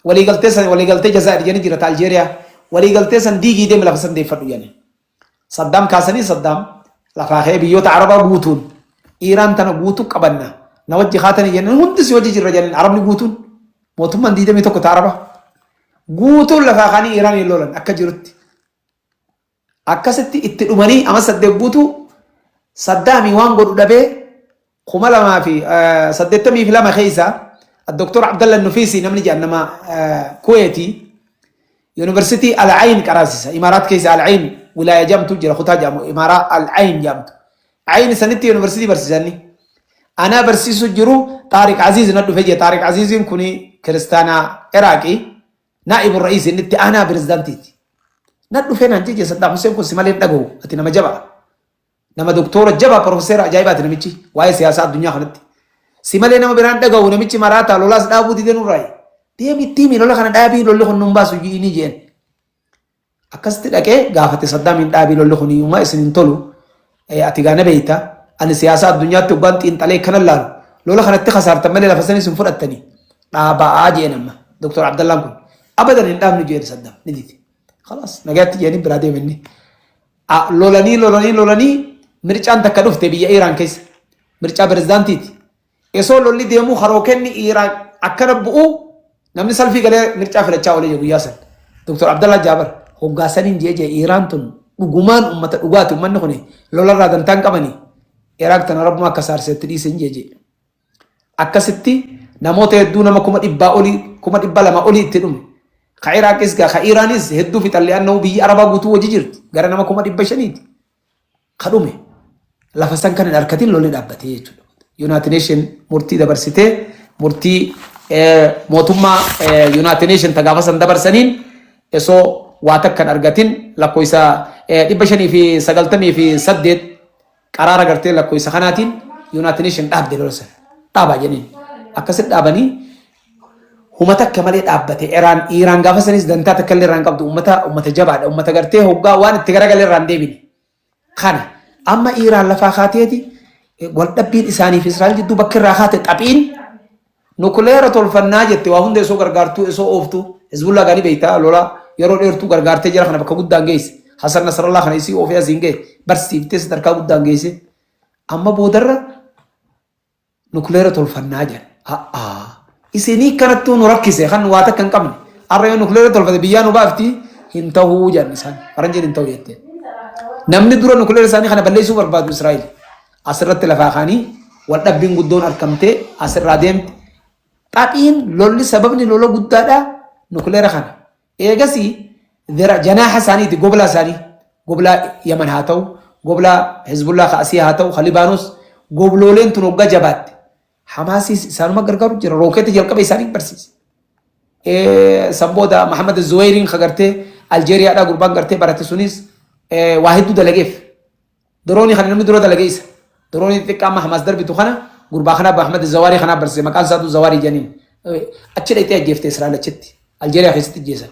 وليقال تجزائر يعني جرت ألجيريا وليقال تيسن ديجي دم لفسن دي فرد يعني صدام كاسني صدام لفاخي بيوت عربا بوتون إيران تنا بوتو كبنا نوجه خاتني يعني هندس وجه الرجال العرب نبوتون mootummaan diidamii tokko taaraba guutuun lafaa kaanii Iraan hin lolan akka jirutti akkasitti itti dhumanii ama saddeet guutuu Saddaamii waan godhu dhabee 2082 keessa الدكتور عبد الله النفيسي نمني جانما كويتي يونيفرسيتي العين كراسيسا إمارات كيس العين ولاية جامتو جرا خطا جامو إمارات العين جامتو عين سنتي يونيفرسيتي برسيساني أنا برسيسو جرو طارق عزيز ندو فيجي طارق عزيز كوني كريستانا عراقي نائب الرئيس نتي أنا بريزدانتي ندو فينا نجي صدام حسين كون سمالي ندقو أتي نما جبا نما دكتور جبا بروفيسور عجايبات نميتي واي سياسات الدنيا خنتي سمالي نما بران ندقو نميتي مراتا لولاس دابو دي دنو راي ديمي تيمي لولا خنا دابي لولا خن نمباسو جيني جين أكستي لكي غافتي صدام دابي لولا خن يوما اسنين تولو أتي غانا بيتا أن سياسات الدنيا تبانت انتالي كان اللالو لولا خنا اتخسار تمالي لفساني سنفر التاني عادي أنا دكتور عبد الله كون أبدا ندام نجير صدام نديتي خلاص نجات يعني برادي مني لولاني مرجان تكلف تبي إيران كيس مرجع برزدانتي يسول لولي ديمو خروكني إيران أكرب بقو نمني سالفي قال مرجع في الجاو لي يقول ياسر دكتور عبد الله جابر هو قاسنين جي إيران تون وجمان أمة وقات من نخني لولا رادن تان كماني إيران تنرب ما كسر ستري سنجي أكستي نموت هدو نما كما إبا لما أولي تدوم خيراك إسقا خيرانيس هدو في تالي أنه بي عربا قوتو وجيجرت غير نما كما إبا شنيد خدومي لفسان كان الأركتين لولي دابتي يونايتد نيشن مرتي دبرسيتي مرتي موتوما يونايتد نيشن تغافسان دبرسانين اسو واتك كان أركتين لكويسا إبا شني في سقلتمي في سدد قرار غرتي لكويسا خناتين يونايتد نيشن داب دي لولسان دابا جنين أكسر دابني هم تكمل دابته إيران قافة سنيس دنتا تكلم ران قبض أمتا جباد أمتا قرتيه هوجا وان تجرا قال ران ديبني خانة أما إيران لفاخاتيتي والدبين إساني في إسرائيل جدو بكر راخات تابين نوكليرة الفناجة تواهم ده سو غرغرتو سو أوفتو حزب الله غني بيتا لولا يرو إيرتو غرغرتي جرا خنا بكبود دانجيس حسن نصر الله خنا يسي أوفيا زينجي برسيف تيس تركبود دانجيس أما بودر نوكليرة الفناجة إسني كانت نركز خن واتا كان كم أريو نوكليرة الفناجة بيانو بافتي هنتهو جان إنسان أرنجل هنتهو يتة نمني دورا نوكليرة ساني خنا بليسو برباد إسرائيل أسرت تلفاخاني والدبين قدون أركمته أسر راديم تابين لولي سببني لولا قدادا نوكليرة خنا إيجاسي ذرا جناح ساني تي قبلا ساني قبلا يمن هاتو قبلا حزب الله خاسي هاتو خليبانوس قبلولين تنوغا جبات حماسي سانما غرغرو جرا روكيت جلقا بيساني برسيس سمبودا محمد الزويرين خغرتي الجيريا دا قربان غرتي براتي سونيس واحد دلغيف دروني خنا نمي درو دلغيس دروني تكام حماس دربي تو خنا قربا خنا محمد الزواري خنا برسي مكان سادو زواري جنين اچلي تي جيفتي اسرائيل چتي الجيريا خيستي جيسا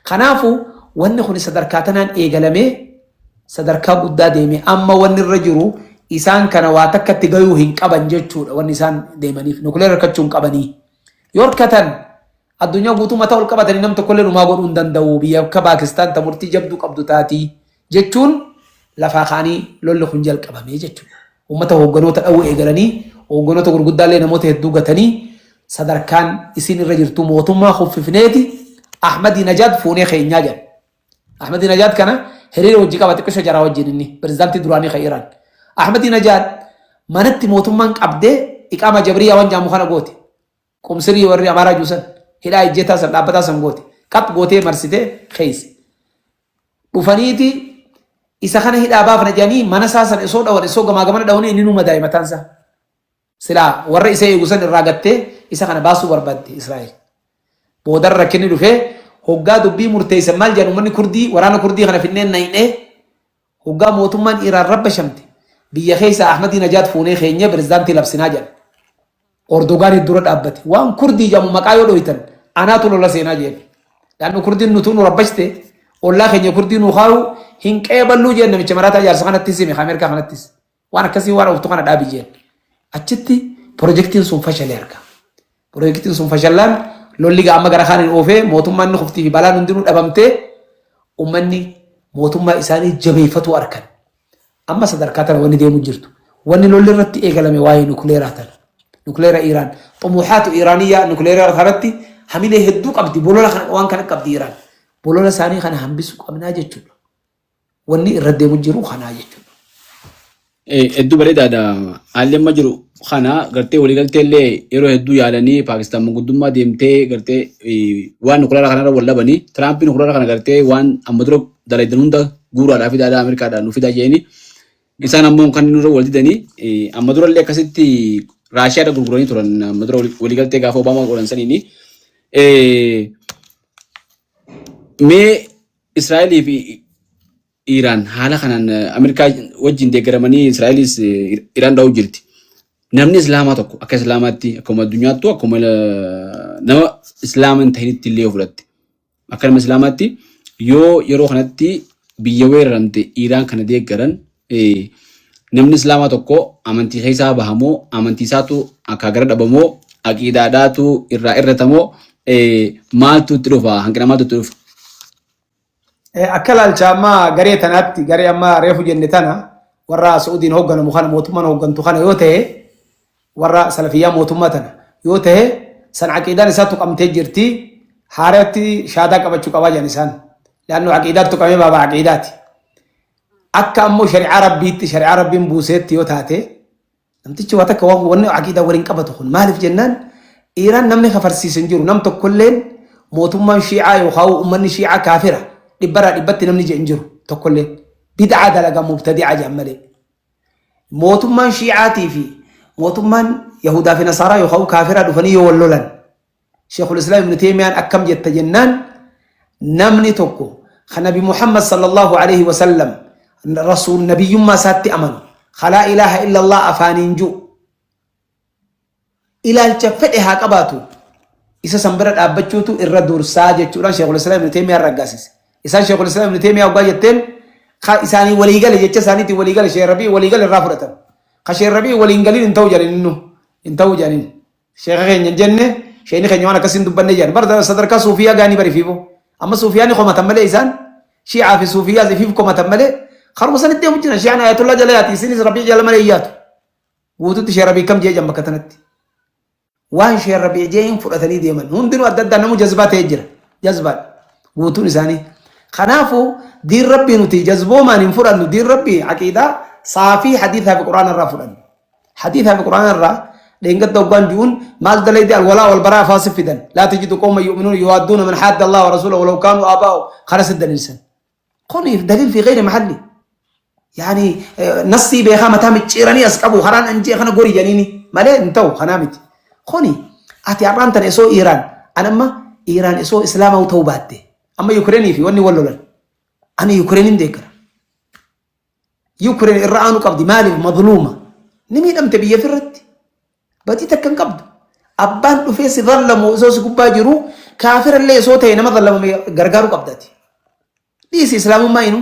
خنافو ون خني صدركاتنان ايغلمي صدركا قدا ديمي اما ون الرجرو إسان كان واتك تجايو هين كابن جتشور وان إسان ديمانيف نقول ركتشون كابني يوركتن الدنيا قوتو متى والقبة نمت كل ما قولون دندو بيا كباكستان تمرتي جبدو قبضو تاتي جتون لفاخاني لولو خنجل قبامي جتون ومتى هوغنو تأوي إيقراني هوغنو تقول قد لنا موت هدو قتني صدر كان يسين الرجل توموتو ما خففنيتي أحمد نجاد فوني خي نجاد أحمد نجاد كان هرير وجيكا باتك شجرة وجيني برزدانتي دراني خيران أحمد نجاد منت موتو من قبده إقامة جبرية وان جامو خانا قوتي قم سري وري أمارا جوسن هلا إجتا سن لابتا سن قوتي قط قوتي مرسيته خيس بفنيتي إسا خانا هلا أباف نجاني منسا سن إسود أو إسوغ ما قمنا دوني إنينو مدائمة تنسا سلا ورّي إسا يغسن الراقته إسا خانا باسو بربادي إسرائيل بودر ركني دفه هوغا دبي مرتيس مال جانو مني كردي ورانا كردي خانا فنين ناينه هوغا موتمان إيران رب شمتي بيا خيسا أحمد نجاد فوني خينيا برزدانتي لبسنا جان أردوغان الدورة أبتي وان كردي جامو مقايو دويتن أنا طول الله سينا جيب لأنه كردي نتون ربشته والله خينيا كردي نخاو هنك أبلو جين نمي چمراتا جارس خانت تيسي مي خامير خانت تيس وانا كسي وانا افتخانا دابي جين أجتي بروجكتين سون فشل يركا بروجكتين سون فشلان لولي أما غرخان الأوفي موتما نخفتي في بلا نندنو أبامتي أمني موتما إساني جبيفتو أركان أما صدركاتنا واني ديمو جرتو واني لولي رتي إيقلمي واي نوكليراتنا نوكلير إيران طموحات إيرانية نوكلير خرطي حميلة هدوك أبدي بولولا خان وان كان قبدي إيران بولولا ثاني خان همبسوك أبنا جتشو واني الرد مجرو خانا جتشو
hedduu bareedaadha. Haalli amma jiru kana gartee waliigaltee illee yeroo hedduu yaadanii Paakistaan manguddummaa deemtee gartee waan nukuleera kanarra wal dhabanii Tiraampiin nukuleera kana gartee waan amma dura dalaydan hunda guuraadhaa fidaadhaa Ameerikaadhaa nu fidaa jedhanii isaan ammoo kan nurra wal didanii amma dura illee akkasitti Raashiyaadha gurguranii turan amma dura waliigaltee gaafa Obaamaa godhan saniini mee Israa'elii fi Iran haala kanaan Ameerikaa wajjin deeggaramanii Israa'elis Iraan dhawu jirti. Namni Islaamaa tokko akka Islaamaatti akkuma addunyaattu akkuma nama Islaama hin ta'initti illee fudhatte. Akka nama Islaamaatti yoo yeroo kanatti biyya weeraramte Iraan kana deeggaran namni Islaamaa tokko amantii keessaa bahamoo amantii isaatu akka gara dhabamoo aqiidaadhaatu irraa irratamoo maaltu itti dhufa hanqina maaltu itti dhufa.
Akkala alchaama garee tanaatti garee amma reefu jenne tana warra Saudiin hoogganamu kana mootummaan hooggantu kana yoo ta'e warra salafiyyaa mootummaa tana yoo ta'e san aqiidaan isaa tuqamtee jirti haaratti shaadaa qabachuu qabaa jiran isaan laannoo aqiidaatti tuqamee baaba aqiidaati akka ammoo shari'aa rabbiitti shari'aa rabbiin buuseetti yoo taate namtichi waa takka wanni aqiidaa waliin qabatu kun maaliif jennaan Iiraan namni kafarsiisan jiru nam tokkolleen mootummaan shiicaa yookaan uummanni shiicaa kaafira dhibbarraa dhibbatti namni jedhan jiru tokkollee bid'aa dalagaa mubtadi'aa jedhan malee mootummaan shiicaatii fi mootummaan yahudaa fi nasaaraa yookaan kaafiraa dhufanii yoo wal lolan sheekul islaam ibnu teemiyaan akkam jetta jennaan namni tokko kan nabi muhammad sallallahu alaihi wasallam rasuul nabiyyummaa isaatti amanu laa ilaaha illallah afaaniin jiru ilaalcha fedhe haa qabaatu isa san bira dhaabbachuutu irra dursaa jechuudhaan sheekul islaam ibnu teemiyaan raggaasise. إسان شيخ الإسلام ابن تيمية وقايتين إساني وليقال يجتش سانيتي وليقال شيخ ربيع وليقال الرافرة خشيخ ربيع ولينقالين انتو جانين إنه انتو جانين شيخ خين جنة شيخ خين يوانا كسين دبان جان برد صدركا صوفيا غاني بري فيبو أما صوفياني خو متملي إسان شيعة في صوفيا زي فيبكو متملي خربصان الدين مجنة شيعنا آيات الله جلياتي سينيس ربيع جل ملياتو ووتوت شيخ ربيع كم جي جنب كتنتي وان شيخ ربيع جاين فرأتني ديما هندنو أدد نمو جذبات يجرى جذبات ووتون إساني خنافو دين ربي نتي جذبو ما ننفرن دين ربي عقيدة صافي حديثها في القرآن الرا فرن حديثها في القرآن الرا لإنقد دوبان جون مال دليل الولاء والبراء فاسف فدن لا تجد قوم يؤمنون يوادون من حد الله ورسوله ولو كانوا آباءه خلص الدليل سن قولي دليل في غير محلي يعني نصي بيخا متام تشيراني أسكابو خران أنجي خنا قوري جانيني مالي انتو خنامت خوني أتي أران تنسو إيران أنا ما إيران إسو إسلام أو توبات دي أما يوكريني في وني ولولن أنا يوكريني ديكر يوكرين الرعانو قبضي مالي مظلومة نمين أم تبي يفرد بدي تكن قبض أبان فيس ظلم وزوس كباجرو كافر اللي صوته إنما ظلم غرغارو قبضتي ليس إسلام ما ينو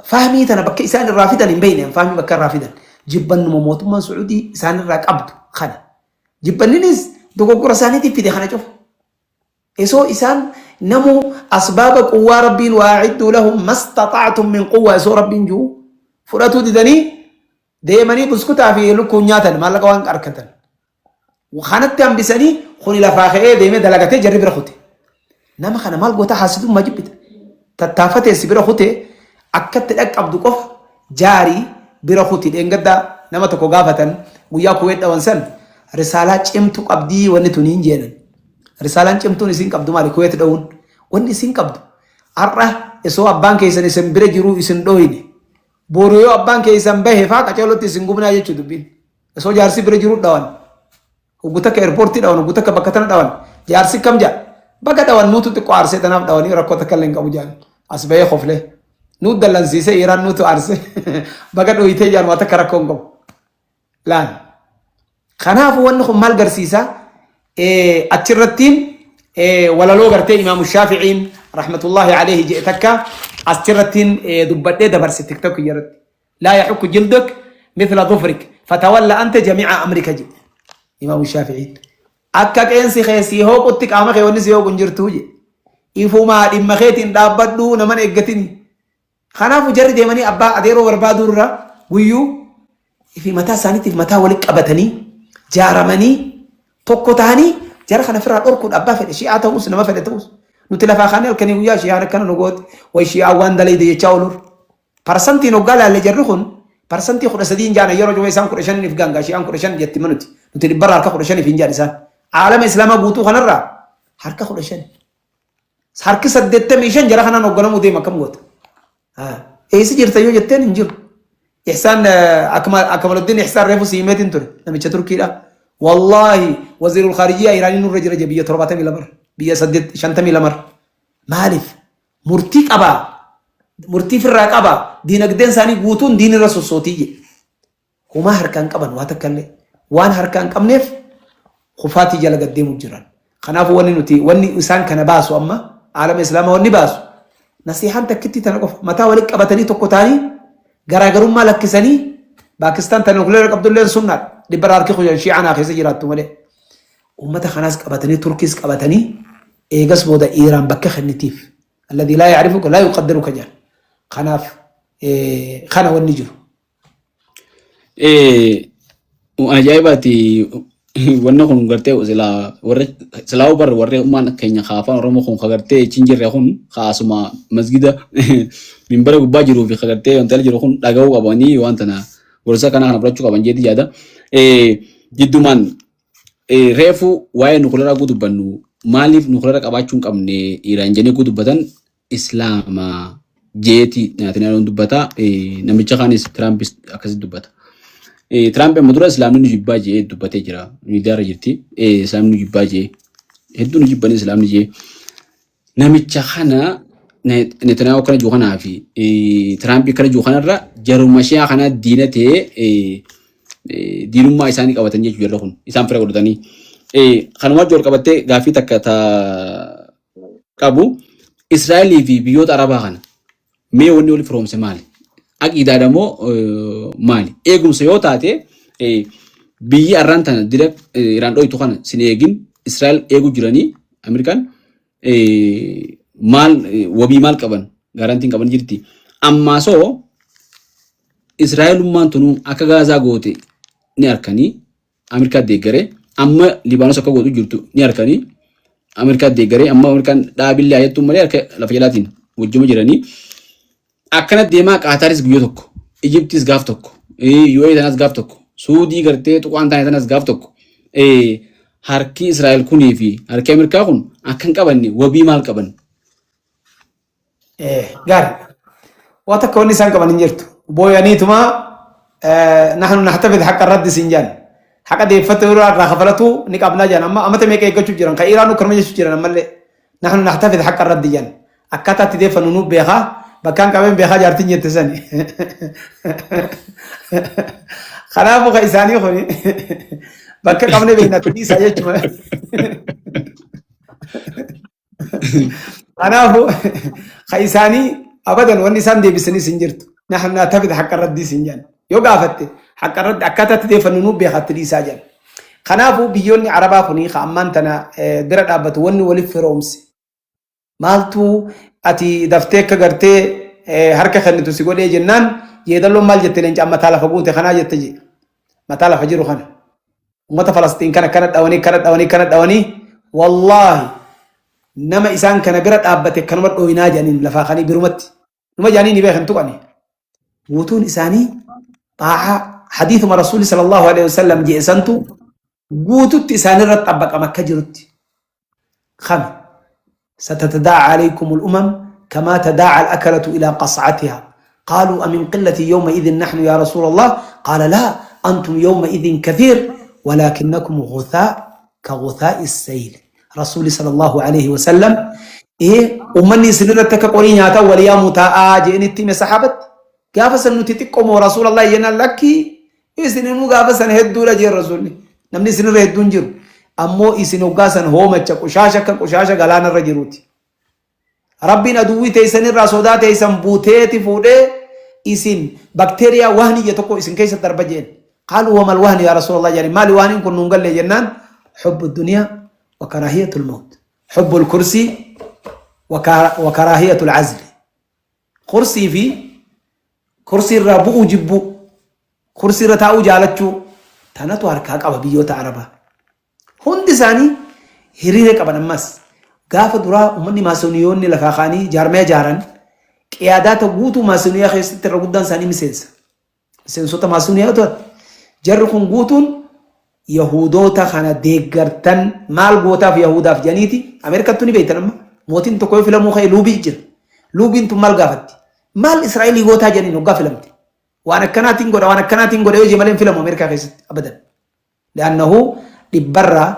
فهمي تنا بك إسان الرافدا من بينهم فهمي بك الرافدا جبن موت ما سعودي إسان الراك قبض خنا جبن نيس دوغو قرساني تي في دي خنا شوف إسو إسان نمو أسباب قوة ربي وأعدوا لهم ما استطعتم من قوة إسو ربي جو فراتو ددني ديماني بسكتا في لكو نياتا ما لقوان أركتا وخانت تنبسني خوني لفاخي ديمي دلقتي جرب رخوتي نما خانا مال قوتا حاسدو ما جبت تتافتي سبرا خوتي أكدت لك عبدو قف جاري برخوتي دينغدا نما تكو غافتا ويا كويت وانسان رسالة جمتو قبدي ونتونين جينا رسالة جمتو نسين قبدو مالي كويت دون ونسين قبدو أرى إسو أبان كيسان إسان برجرو إسان دويني بوريو أبان كيسان بيه فاك أجلو تسين قبنا يجو دبين إسو جارسي برجرو دوان وقتك إيربورتي دوان وقتك بكتنا دوان جارسي كم جا بقى دوان نوتو تكو عرسي تناف دواني ركو تكالين كابو جان أسبيه خوفله نوت دلان سيسي إيران نوتو عرسي بقى دويته جان واتك ركون كابو لان خناف ونخم مال قرسيسا أتشرتين ولا لو قرتي إمام الشافعي رحمة الله عليه جئتك أتشرتين دبتي دبر ستك توك يرد لا يحك جلدك مثل ظفرك فتولى أنت جميع أمرك جي إمام الشافعي أكاك إنسي خيسي هو قلتك أمخي ونسي هو قنجرتوجي إفو ما إما خيتين دابدو نمن إقتني خناف جرد يمني أبا أديرو وربادو را ويو في متى سانيتي في متى ولك أبتني جارمني توكوتاني جار خنا فرا أركض أبا في الشيعة توس نما في التوس نتلفا خانة الكني ويا شيعة كانوا نقول وشيعة واندلي دي يتشاولور برسنتي نقال اللي جرخون برسنتي خد سدين جانا يرو جوي سام كرشان نفجعنا شيعة كرشان يتمنوتي نتلي برا هركا كرشان في إنجازان عالم الإسلام بوتو خنرا هركا كرشان هركا سدت ميشان جار خنا نقولنا مودي مكان قوت إيش جرتيو جتين إنجيل إحسان أكمل الدين إحسان ريفو سيمات انتر نمي تركي لا والله وزير الخارجية إيراني نور رجل بيا تربات ميلا مر بيا سدد شنت ميلا مر مالف مرتيك أبا مرتي في الراك أبا دينك دين ساني قوتون دين الرسول صوتي هما هركان كبن واتكلم وان هركان كمنف خفاتي جل قديم الجيران خناف وني نتي وني إنسان كان باسو أما عالم الإسلام وني باسو نصيحة تكتي تنقف متى ولك أبتني تكوتاني غراغرون ما لكسني باكستان تنقول عبد الله سنة لبرار كي خوجا شيعة أنا خيسة جرات تملي أمة خناس كبتني تركيز كبتني إيجاس بودا إيران بكخ النتيف الذي لا يعرفك لا يقدرك جان خناف خنا والنجر
وأجايباتي wannan kun garte sila bar warre man kenya khafa romo kun khagarte chinjir khun khasuma masjida minbar gubajiru fi khagarte on tal jiru kun dagaw abani wantana warsa kana kana brachu kaban jedi jada jidduman refu waye nukulara gudu bannu malif nukulara qabachun qabne iran jene gudu batan islama jeti natana on dubata namicha khanis trumpist akasi dubata Trump mudura Islamni nujibbaje dubbate jira midara jirti Islamni nujibbaje heddu nujibbani Islamni je namicha khana Netanyahu kana jukhana fi Trump kana jukhana ra jarumashia khana dinate dinumma isani qabatan je jirra kun isan fira godani khanwa jor qabate gafi takata qabu Israeli fi biyot araba khana me woni woli from Somali Aqida damo mali egum sayotate biyi arrantana direct Iran do itu kana sinegin Israel egu jirani American mal wabi mal kaban garanti kaban jirti amma so Israel man tunu aka Gaza gote ni arkani America de gare amma Libanos aka gotu jirtu ni arkani America de gare amma American da billi ayatu mali arka la fajalatin wujuma jirani akkana deema qaataris guyyo tokko Egyptis gaaf tokko UAE tanas gaaf tokko Suudii gartee tuqaan tanas gaaf tokko harki Israel kunii fi harki Amerikaa kun akkan qabanni wabii maal qaban
gari wata kawni san qaban injirtu booyaniituma nahnu nahtafid haqqa raddi sinjan haqqa deeffatu ra khafalatu ni qabna jan amma amata meeqa eeggachu jiran ka Iraanu karma jechu jiran ammalle nahnu nahtafid haqqa raddi jan akkata tideeffanu nu beeqa بكان كمان بيخاج أرتين يتسني خلافه خيساني خوني بكان كمان بينا تدي سايج ما خلافه خيساني أبدا والنسان دي بسني سنجرت نحن نتفق حق الرد سنجان يوقفت حق الرد أكتت دي فنونو بيخات دي ساجان خنافو بيوني عربا كوني خامان تنا درد أبت وني ولي فرومسي مالتو أتي دفتيك غرتي harka khannitu si godhee jennaan yeedalloon maal jette leenca amma taala faguute kanaa jette je mataala fajiru kana ummata falastiin kana dhawanii wallaahi nama isaan kana bira dhaabbate kanuma dhooyinaa jedhaniin lafaa kanii birumatti numa jedhanii ni beekan tuqani guutuun isaanii xaaxa hadiithuma rasuuli sallallahu alaihi wasallam jeesantu guututti isaanirratti xabbaqama akka jirutti khami ستتداعى عليكم الأمم كما تداعى الأكلة إلى قصعتها قالوا أمن قلة يومئذ نحن يا رسول الله قال لا أنتم يومئذ كثير ولكنكم غثاء كغثاء السيل رسول صلى الله عليه وسلم إيه أمني سنرتك قولين هاتا وليا متاء جئنتي مسحبت قافة نتتكم ورسول الله ينا لك إيه سننو قافة هدو لجي الرسول نمني سنر هدون جرو أمو إسنو قاسن هومة كشاشة غلانا رجروتي ربنا دوي تيسن الرسودا تيسن بوتيتي فودي إسن بكتيريا وهني يتوكو إسن كيس الدربجين قالوا وما الوهن يا رسول الله يعني ما الوهن كن نقول لجنان حب الدنيا وكراهية الموت حب الكرسي وكراهية العزل كرسي في كرسي الرابو جبو كرسي رتاو جالتشو تانتو هركاك أبا بيوتا عربا هندي ثاني هريرك أبا نمس gaafa duraa ummanni maasoniyoonni lafaa kaanii jaarmee jaaran qiyaadaata guutuu maasoniyaa keessatti irra guddaan isaanii miseensota maasoniyaa ta'an jarri kun guutuun yahudoota kana deeggartan maal gootaaf yahudaaf janiiti ameerikattu ni beektan amma mootiin tokko filamuu ka'e luubii jira luubiin tun maal gaafatti maal israa'elii gootaa janiin hoggaa filamte waan akkanaatiin godha yoo malee filamu ameerikaa keessatti abadan li'annahu dhibbarraa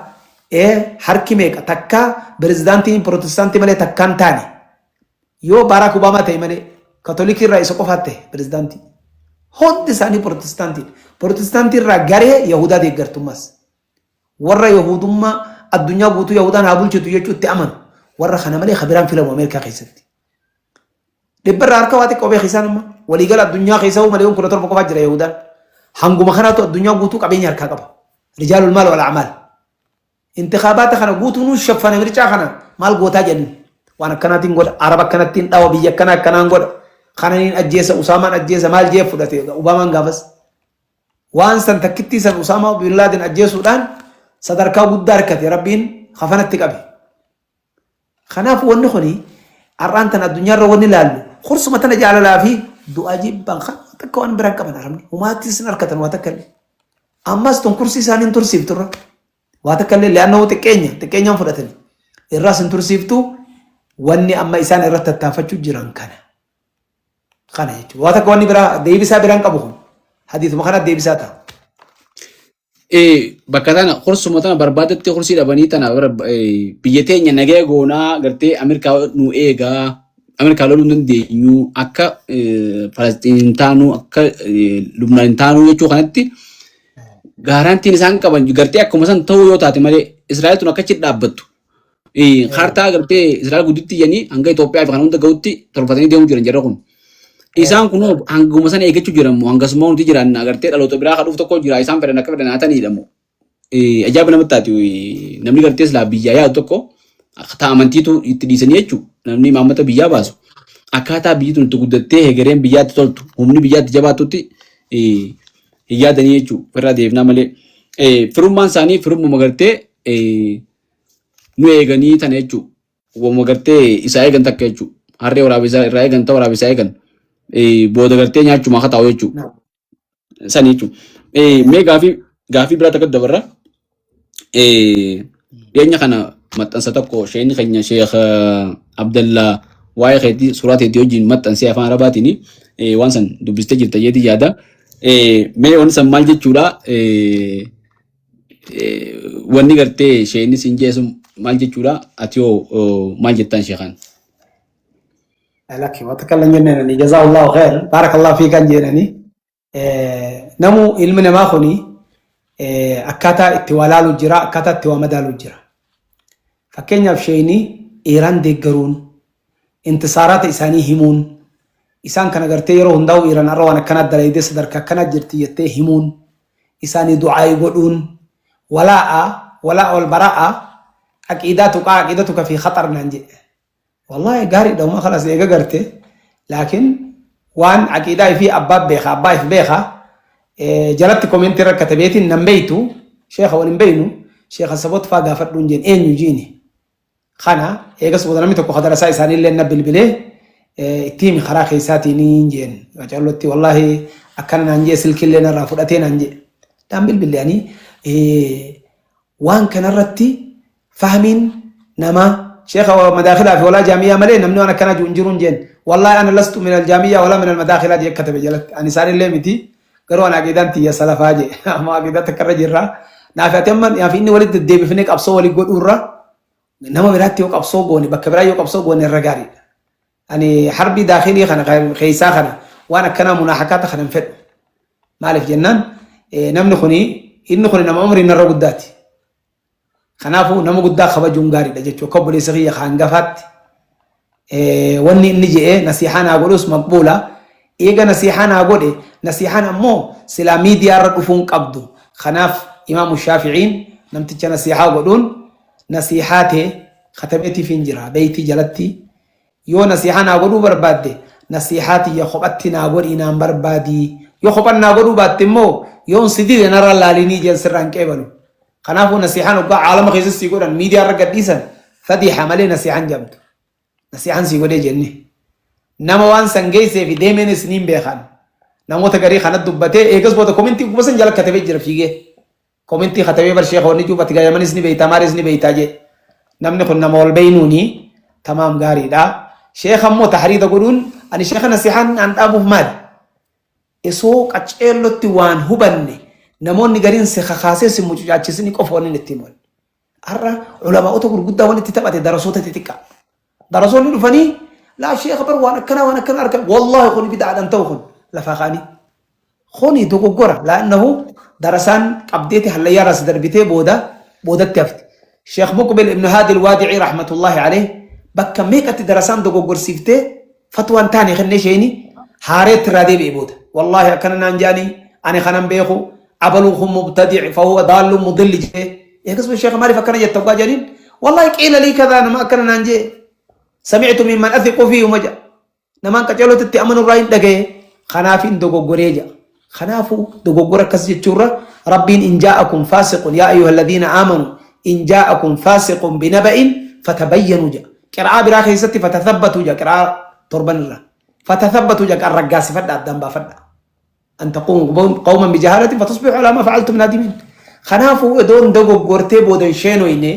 harki meeqa takka pirezidaantiin protestaantii malee takkaan taane yoo Barack Obama ta'e malee katoolikii irraa isa qofaat ta'e pirezidaantii hundi isaanii protestaantii irraa garee yahudaa deeggartummaas warra yahudummaa addunyaa guutuu yahudaan haa bulchitu jechuutti amanu warra kana malee kabiraan filamu ameerikaa keessatti dhibbarraa harka waa xiqqoo beekisaan amma waliigala addunyaa keessa malee 17 qofaat jira yahudaan hanguma kanaatu addunyaa guutuu qabeenya harkaa qaba rijaalul maal wal a'maal انتخابات خنا قوتو نو شفنا مرجع خنا مال قوتا جن وانا كناتين قول عرب كناتين داو بيا كنا قول خنانين اجيس اسامه اجيس مال جيف فدته اوباما غافس وان سن تكتي سن اسامه بن لادن اجيس سودان صدركا قدار كتي ربين خفنت قبي خناف ونخني ارانتنا الدنيا روني لالو خرص متنا جعل لا في دواجب بان تكون برانك بنرمني وما تسنر كتن وتكل اما استن كرسي سانين ترسيب ترى واتكلم لأنه تكينيا فرتني الراس انترسيفتو واني أما إسان إرت التافتشو جيران كان يجو واتكواني برا ديبسا بران كابوهم حديث مخانا ديبسا تا
بكتانا خرص متنا بربادت خرصي لبني تنا بيتين ينجي غونا غرتي أمريكا نو إيغا أمريكا لولو ندي نيو أكا فلسطين تانو أكا لبنان تانو يجو خانتي garantiin isaan qaban gartee akkuma san ta'uu yoo taate malee Israa'el tun akka cidha dhaabbattu. Kaartaa gartee Israa'el gudditti jennii hanga Itoophiyaa fi kan hunda ga'utti torbatanii deemuu jiran jedha kun. Isaan kun hanguma sana eeggachuu jiran moo hangasuma nuti jiran gartee dhaloota biraa kadhuuf tokko jira isaan fedhan akka fedhan haataniidha moo. Ajaa'iba namatti taati namni gartee silaa biyyaa yaadu tokko akka amantiitu itti dhiisanii jechuudha namni maammata biyyaa baasu. Akkaataa biyyi tun itti guddattee hegereen biyyaatti toltu humni biyyaatti jabaatutti yaadanii jechuudha irraa deebinaa malee firummaan isaanii firummuma gartee nu eeganii tana jechuudha wama gartee isaa eegan takka jechuudha harree waraabisaa irraa eegan ta'u waraabisaa eegan booda gartee nyaachuma akka taa'u jechuudha sanii jechuudha mee gaafii biraa takka dabarra dhiyeenya kana maxxansa tokko sheenii keenya sheekh Abdallaa waa'ee keetii suuraa teetii wajjin maxxansee afaan arabaatiin waan san dubbistee jirta jeetii yaada. Mee on san maal jechuudha wanni gartee sheenii siin jeesu maal jechuudha ati yoo maal jettaan sheekan.
لكن وتكلم جنني جزاه الله خير بارك الله فيك جنني نمو علمنا ما خني أكاتا اتوالالو الجرا أكاتا اتوامدالو الجرا فكينيا بشيني إيران ديقرون انتصارات إساني همون إسان كان قرتي يرو هنداو إيران أروانا كانت دلايدي صدركا كانت جرتيتي همون إساني دعاي قدون ولاء والبراء عقيدتك في خطر ننجي والله قاري لو ما خلاص إيجا قرته لكن وان عقيدة في أباب بيخا أبايف بيخا جلبت كومنتي كتبيتي نمبيتو شيخ ونمبينو شيخ سبوت فاقا فردون جين إين يجيني خانا إيجا سبوت نميتو خدر ساي ساني اللي نبل بليه التيم خراخي ساتي نينجين وجعلتي والله أكنا ننجي سلك اللي نرى فرأتين ننجي تنبل بل يعني وان كان رتي فهمين نما شيخ ومداخلها في ولا جامعة ملي نمنو أنا كنا جونجرون جين والله أنا لست من الجامعة ولا من المداخلات كتب جلت أنا ساري اللي متي قالوا أنا عقيدتي يا سلفاجي ما عقيدتك الرجرة نافع تمن يعني في إني ولد الدب فينك أبصو ولي قول أورا نما مراتي وك أبصو قوني بكبراي وك أبصو قوني الرجاري يعني حربي داخلي خنا خيسا خنا وأنا كنا مناحكات خنا نفد مالف جنان نمن خني إن خني نما عمري نرى قداتي خنافو نما قدا خبا جونغاري دجتو كبلي سغيه خانغفات وني نجي نصيحانا اقولوس مقبوله ايغا نصيحانا اقول نصيحانا مو سلا ميديا ردفون قبضو خناف امام الشافعين نمتج نصيحه اقولون نصيحاتي ختمتي فينجرا بيتي جلتي يو نصيحانا اقولو بربادي نصيحاتي يا خبتنا اقول انام بربادي يو خبنا اقولو باتمو يون سيدي نرى لاليني جل سران كيبلو خنافو نصيحان وقع عالم خيسس يقولون ميديا رقد ديسن فدي حملي نصيحان جمت نصيحان سيقولي جني نما وان سنجيسي في ديمين سنين بيخان نمو تقري خانت دبته ايقس بوتا كومنتي بسن جالك كتبه جرفيگه كومنتي خطبه بر شيخ ونجو باتقا يمن اسني بيتا مارس ني بيتا جي نمني خن نمول بينوني تمام غاري دا شيخ امو تحريد قولون اني شيخ نصيحان عند ابو مال اسو قچلوتي وان هبني نموني غارين سخخاسه سموچاچسني قفوني نتيمول ارا علماء تقول قد ولت تبات درسوت تتكا درسوني دفني لا شيخ بر وانا كنا اركب والله خوني بدعه انت وخن لفاخاني خوني دوغورا لانه درسان قبديتي هلا يا راس دربيتي بودا تفت شيخ مقبل ابن هادي الوادعي رحمه الله عليه بكا ميكت درسان دوغور سيفته فتوى ثاني خني شيني حارت رادي بيبود والله كان نانجاني انا خنم بيخو عبلوهم مبتدع فهو ضال مضل جي يقصد الشيخ ماري فكرنا يتوقع جنين والله قيل لي كذا انا ما كان نانجي سمعت ممن اثق فيه ومجا نمان كجلو تتامن الراين دغه خنافين دوغوريجا خنافو دوغورا كسجچورا ربين ان جاءكم فاسق يا ايها الذين امنوا ان جاءكم فاسق بنبأ فتبينوا جا قراءه براخي ستي فتثبتوا جا قراءه تربن الله فتثبتوا جا الرغاس فدا دنبا فدا أن تقوم قوما بجهالة فتصبحوا على ما فعلتم نادمين خنافو دون دغو غورتي بودن شينو إني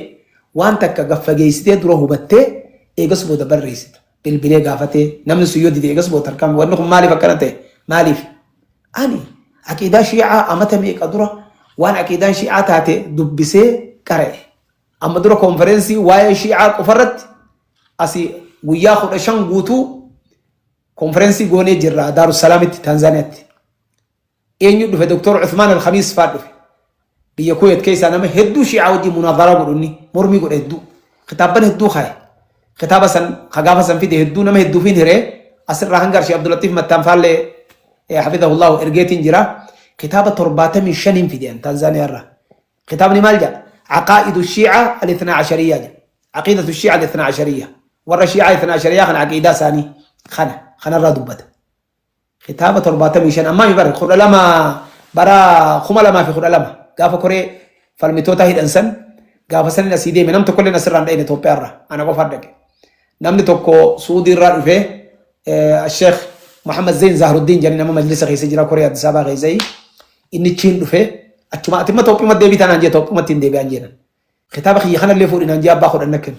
وانت كغفغيستي دروه بتي إيغس بودا بريست بالبلي غافتي نمن سيودي دي إيغس بودا تركم ونكم مالي فكرنتي مالي في أني أكيدا شيعة أمتمي قدرة وان أكيدا شيعة تاتي دبسي كاري أما درو كونفرنسي واي شيعة كفرت أسي وياخد أشان غوتو كونفرنسي غوني جرا دار السلام تنزانيا eenyu dhufe doktor Uthman al-Khamis faa dhufe biyya Kuwait keessa nama hedduu shi'a wajji munazara godhunni mormii godhe hedduu kitaaban hedduu khaye kitaaba san khagaafa san fide hedduu nama hedduu fin hiree asirraa hangar Sheikh Abdul Latif Mattaan faalle hafidahullah ergeetiin jira kitaaba 75 fideen Tanzania irraa kitaabni maal jedha عقائد الشيعة الاثنى عشرية عقيدة الشيعة الاثنى عشرية ورا الشيعة الاثنى عشرية خن عقيدة ثاني خنا الرادبة كتابة 45 أما يبرر خد لما برا خما لما في خد لما قاف كوري فالميتوتا هيد إنسان قاف سنة سيدي من نمت كل الناس ران دين توبيرة أنا قفردك نمت توكو سعودي ران في الشيخ محمد زين زهر الدين جاني نما مجلس غيسي جرا كوريا دسابا غيسي إني تشين في أتما أتما توبي ما دبي تانا جي توبي ما تين دبي أنجينا كتابة خي خنا اللي فوق إنجي أبا خد النكن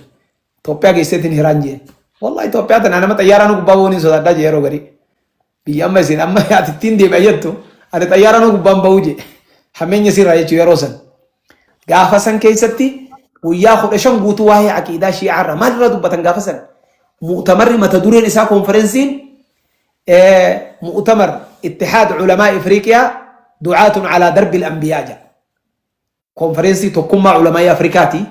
توبي غيسي تين هرانجي والله توبي أنا ما تيارانو كباوني سودا دا جيرو غري بيام سين أما ياتين دي بيجتو أنا تيارانو كبام بوجي همين يصير رايج يروسن قافسن كيستي وياخد إيشان قوتو واهي عقيدة شيعة ما نرادو بتن قافسن مؤتمر متدورين إسا كونفرنسين مؤتمر اتحاد علماء إفريقيا دعاة على درب الأنبياء جا كونفرنسي تقوم علماء أفريقاتي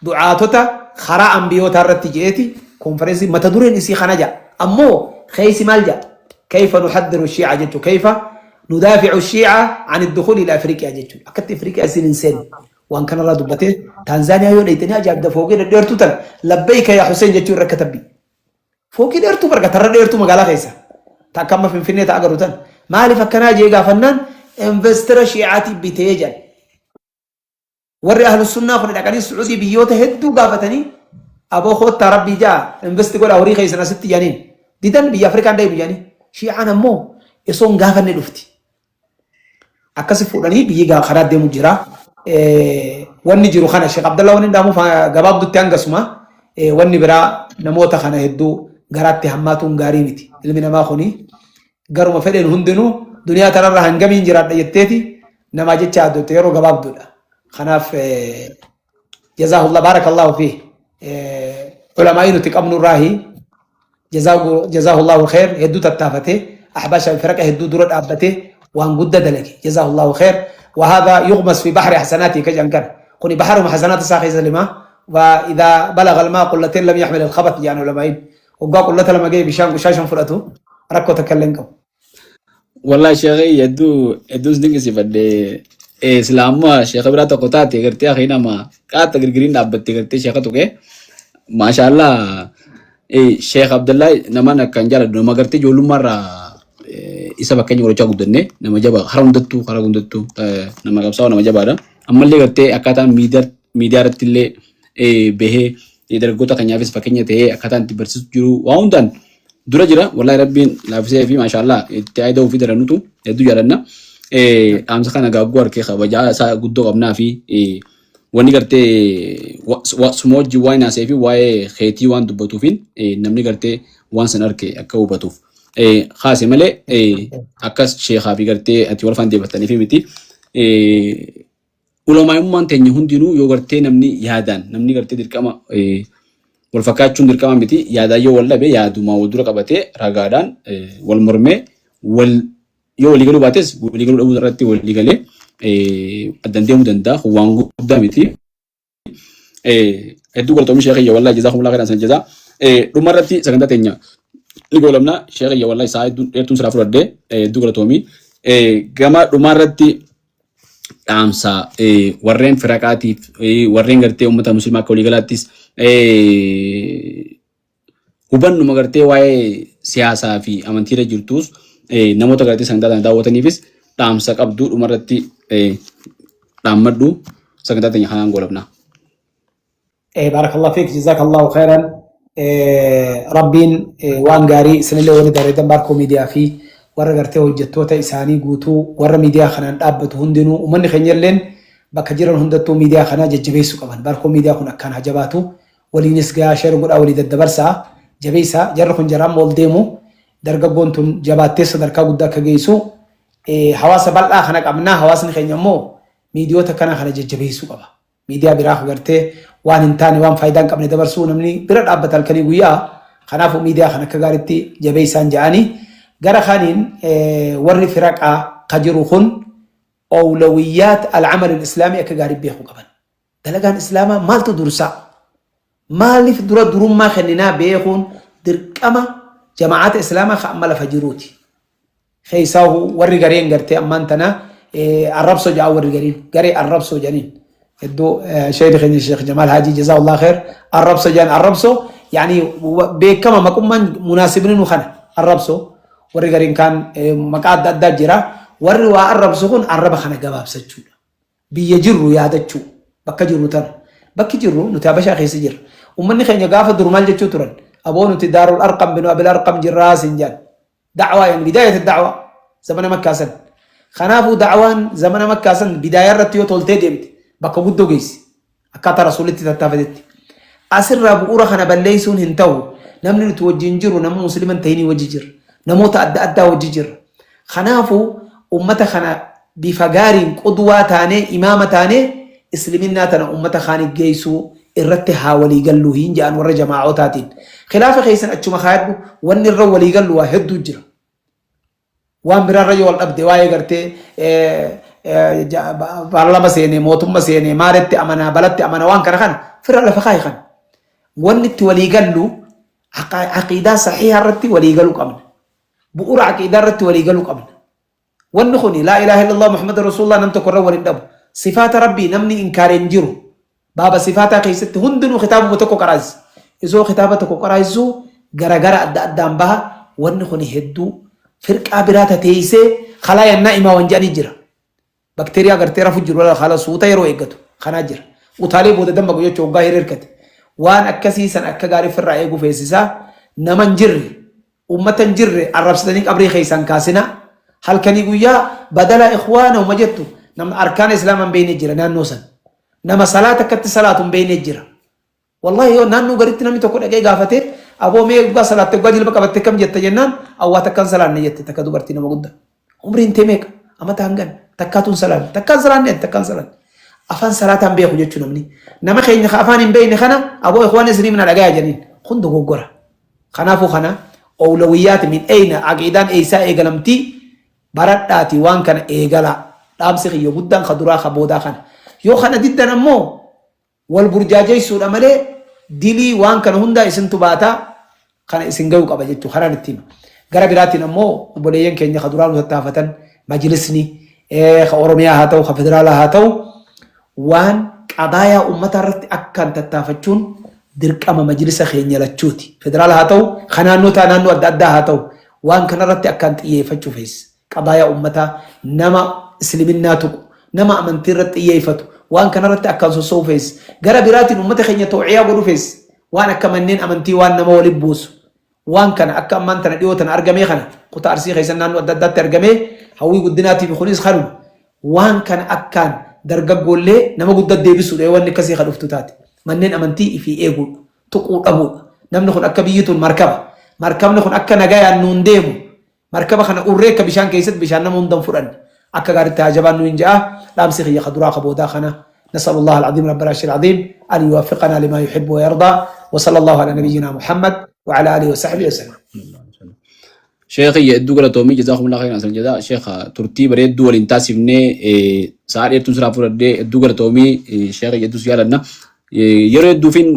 دعاتوتا خراء أنبيوتا رتجيتي كونفرنسي متدورين إسي خنجا أمو خيسي مالجا كيف نحذر الشيعة جدت كيف ندافع الشيعة عن الدخول إلى أفريقيا جيتشو أكت أفريقيا سين وان كان الله دبته تنزانيا يو ليتني أجاب دفوقي ديرتو تل لبيك يا حسين جيتشو ركتبي فوقي ديرتو بركة ترى ديرتو مقالا خيسا تاكما في فيني تاقرو تل مالي فكنا جيغا فنان انفستر شيعاتي بتيجن وري أهل السنة خلنا لكن السعودي بيوته هدو قافتني أبو خود تربي جا انفست قول أوري خيسنا 6 جانين ديدن بي أفريقيا داي بيجاني شيعانا مو يسون قافني لفتي أكسف فلاني بيجا خراد دي مجرا wanni jiru kana Sheikh Abdullah wanni damu gabaabdutti hangasuma wanni biraa namoota kana hedduu garaatti hammaatuun gaarii miti ilmi namaa kuni garuma fedhen hundinuu duniyaa tanarra hangamiin jiraadha jetteeti namaa jecha addotte yeroo gabaabduudha kanaaf jazaahullah baarakallahu fiih ulamaa'i nuti qabnu irraahi jazaahullahu khair hedduu tattaafate ahbaasha firaqa hedduu dura dhaabbate waan gudda dalage jazaahullahu khair وهذا يغمس في بحر حسناته كجنكر كوني بحرهم حسنات ساخي سلمة وإذا بلغ الماء قلتين لم يحمل الخبث يعني لماين وقا قلت لما جاي بشان شاشن فرأته ركو تكلمكم
والله شيخي يدو سدنك سيفد اسلام شيخ براتا قطاتي کرتے اخینا ما قات گرگرین دابتی کرتے شيخ تو کے ماشاءالله شيخ عبد الله نمانا کنجال نما کرتے جولو مرا isa bakkanya walicha guddanne nama jaba haramdattu kara gundattu nama qabsaa'u nama jabaadha ammallee gartee akkaataan miidiyaa irratti illee bahee dargaggoota keenyaafis fakkeenya ta'ee akkaataan itti barsiisu jiru waa hundaan dura jira wallahi rabbiin laafisee fi maashaallah itti aayida'uu fi daranutu hedduu jaalanna dhaamsa kana gaaggoo harkee kabajaa isaa guddoo qabnaa fi wanni gartee suma wajji waan naasee fi waa'ee keetii waan dubbatuufiin namni gartee waan san harkee akka hubatuuf خاصة ملء أكاس شيخ أبي قرتي أنتي ورفان دي بتاني في متي ulama umman tenya hundinu yo garte namni yaadan namni garte dirqama wal fakkachuun dirqama miti yaada yo walla be yaaduma wadura qabate ragaadaan wal morme wal yo waligalu bates waligalu dhabu irratti waligale addan deemu danda'a waan guddaa miti hedduu galatoomii sheekayya wallahi jazakumullahu khairan san jaza dhumarratti sagantaa tenya ligolamna sheekayya wallahi saa hedduu sira fudhadde hedduu galatoomii gama dhumarratti dhaamsa warreen firaqaatiif warreen gartee ummata muslimaa akka waliigalaattis hubannuma gartee waa'ee siyaasaa fi amantiirra jirtus namoota gartee sagantaa daawwataniifis dhaamsa qabdu dhumarratti dhaammadhu sagantaa teenya kanaan goolabna.
بارك الله فيك جزاك الله خيرا ربين وان غاري سنلي وني داريدن باركو ميديا في warra gartee hojjettoota isaanii guutuu warra miidiyaa kanaan dhaabbatu hundinuu uummanni keenyalleen bakka jiran hundattuu miidiyaa kanaa jajjabeessuu qaban barkoo miidiyaa kun akkaan hajabaatu waliinis gaa sheer godhaa walii daddabarsaa jabeessaa jarri kun jaraan mool deemu dargaggoon tun jabaattee sadarkaa guddaa akka geessu hawaasa bal'aa kana qabnaa hawaasni keenya immoo miidiyoota kana jajjabeessuu qaba miidiyaa biraa gartee waan hin taane waan faayidaa hin qabne dabarsuu namni bira dhaabbata halkanii guyyaa kanaafuu miidiyaa kana akka gaariitti jabeessaan ja'anii جرى خانين وري فرقة قجرهن أولويات العمل الإسلامي أكجارب بيخو قبل دلقان إسلاما مال تدرسا مال في درا دروم ما خلينا بيخون دركما جماعات إسلاما خامل فجروتي خيساو وري جرين جرتي أمانتنا الرب سجى وري جرين جري الرب سجانين الدو شيخ الشيخ جمال هاجي جزاه الله خير الرب سجان الرب سو يعني بكما ما كم مناسبين وخنا الرب سو warri gariin kan maqaa adda addaa jira warri waa arrabsu kun arraba kana gabaabsachuudha biyya jirru yaadachuu bakka jirru tan bakki jirru nuti habashaa keessa jirra ummanni keenya gaafa dur maal jechuu turan aboo nuti daarul arqam binu abil arqam jirraa sin jaan dacwaa yan bidaayat dacwa zamana makkaasan kanaafuu dacwaan zamana makkaasan bidaaya irratti yoo toltee deemte bakka guddoo geessi akkaataa rasuulitti tattaafatetti asirraa bu'uura kana balleessuun hin ta'u namni nuti wajjin jiru nama musliman ta'inii wajji jirra namoota adda addaa wajji jirra kanaafuu ummata kana bifa gaariin qudwaa taanee imaama taanee isliminnaa tana ummata kaanii geessuu irratti haa walii galluu hin jedhan warra jamaa'otaatiin khilaafa keessan achuma kaayadhu wanni irra walii gallu waa hedduu jira waan biraarra yoo wal dhabde waa'ee gartee paarlama seenee mootumma seenee maalitti amanaa balatti amanaa waan kana firra lafa kaayi kana wanni itti walii gallu aqiidaa saxiihaa irratti walii galuu qabna bu'uura aqiidaa irratti walii galuu qabna ونخني لا إله إلا الله محمد رسول الله نمت كرر ولندب صفات ربي نمني إنكار انجرو بابا صفاتها كيست هندن وختاب متكو قراز إذا ختابتكو قرازو غرغر أدام بها ونخني هدو فرق أبرات تيسي خلايا النائمة وانجاني جرا بكتيريا غرتيرا فجر ولا خلاص سوتا يرو إيقاتو خناجر وطالب وده دم بقى يوچو غاير إركت وان أكسيسا أكا غاري في الرأيقو فيسيسا نمن جري أمة جري عرب سدنيك أبري خيسان كاسنا هل كان يقول بدل إخوانا ومجدتو نم أركان إسلام بين الجرا نانوسا نما صلاة كت صلاة بين الجرا والله يو نانو غريت نمي تقول أجي غافته أبو مي يبقى صلاة تقول جلبك بتكم جت جنان أو تكن صلاة نيت تكادو برتي نما قد عمري انتميك أما تهنجن تكاتون صلاة تكن صلاة نيت تكن صلاة أفان صلاة أم بيخو جتشو نمني نما خيني خافان بين خنا أبو إخوان سري من الأجا جنين خندو غورا خنا فو خنا أولويات من أين عقيدان إيسا إيغلمتي براتاتي وان كان إيغلا دامسخي يودان خدرا خبودا خنا يو خنا ديدا نمو والبرجاجي سودا ملي ديلي وان كان هندا اسنتو باتا خنا اسنغو قبا جتو خنا نتيم غرا براتي نمو بوليين كيني خدرا متتافتن مجلسني خورميا هاتو خفدرالا هاتو وان قضايا أمتارت أكان تتافتشون درك أما مجلس خيني لتشوتي فدرال هاتو خنانو تانانو أدادا هاتو وان كان رتي أكان تيفتشو فيس قضايا أمتا نما سلمنا تقو نما أمنتي رت إيفتو وان كان رتي أكان سوسو فيس غرا براتي أمتا خيني توعيا قولو فيس وان أكمنين أمنتي وان نما ولبوس وان كان أكام من تنديوتن أرقمي خنا قطع أرسي خيسنانو أدادا ترقمي هوي قدناتي بخونيس خرو وان كان أكان dargaggoolee nama guddaa deebisuudha yoo wanni kasii kadhuftu taate manneen amantii fi eeguudha tuquu dhabuudha namni kun akka biyyituun markabni kun akka nagayaan nuun deemu markaba kana urree akka bishaan keessatti bishaan nama hundan fudhanne akka gaaritti hajabaan nuun ja'a dhaamsi khiyya kaduraa qaboodaa kana نسأل الله العظيم رب العرش العظيم أن يوفقنا لما يحب ويرضى وصلى الله على نبينا محمد وعلى آله وصحبه وسلم
شيخ يدو قال تومي جزاكم الله خيرا سن جزاء شيخ ترتيب ريد دول انتاسف ني سار يتون سرا فور دي يدو قال تومي شيخ يدو سيالنا يريد فين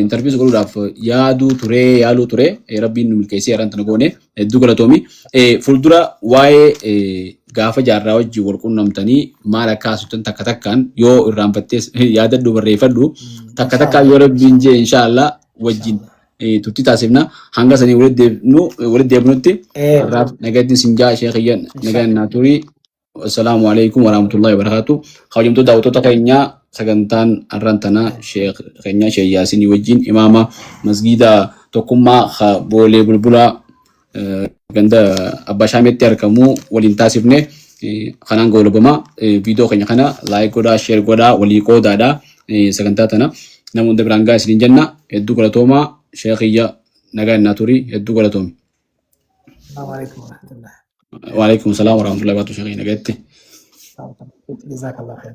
انترفيو قالوا داف يادو توري يالو توري ربي نمل كيسي رانت نغوني يدو قال تومي فولدرا واي غافا جارا وجي ورقون نمتني مالا كاسو تن تكتكان يو الرامبتس يادا دو بريفدو تكتكا يو ربي ان شاء الله وجين tutti taasifna hanga sanii walitti deebinutti har'aaf nagaatti sinjaa sheekiyyan nagaan naa turii assalaamu alaikum warahmatullahi wabarakatuh kabajamtoota daawwattoota keenyaa sagantaan har'aan tanaa sheek keenya sheek Yaasinii wajjin imaama masgiida tokkummaa boolee bulbulaa ganda abbaa shaametti argamu waliin taasifne kanaan goolabamaa viidiyoo keenya kana laayik godhaa sheer godhaa walii qoodaadha sagantaa tana nama hunda biraan gaa isiniin jenna hedduu galatoomaa شيخية نجا الناتوري يدو قلتهم.
السلام عليكم ورحمة الله.
وعليكم السلام ورحمة الله وبركاته شيخي نجاتي.
جزاك الله خير.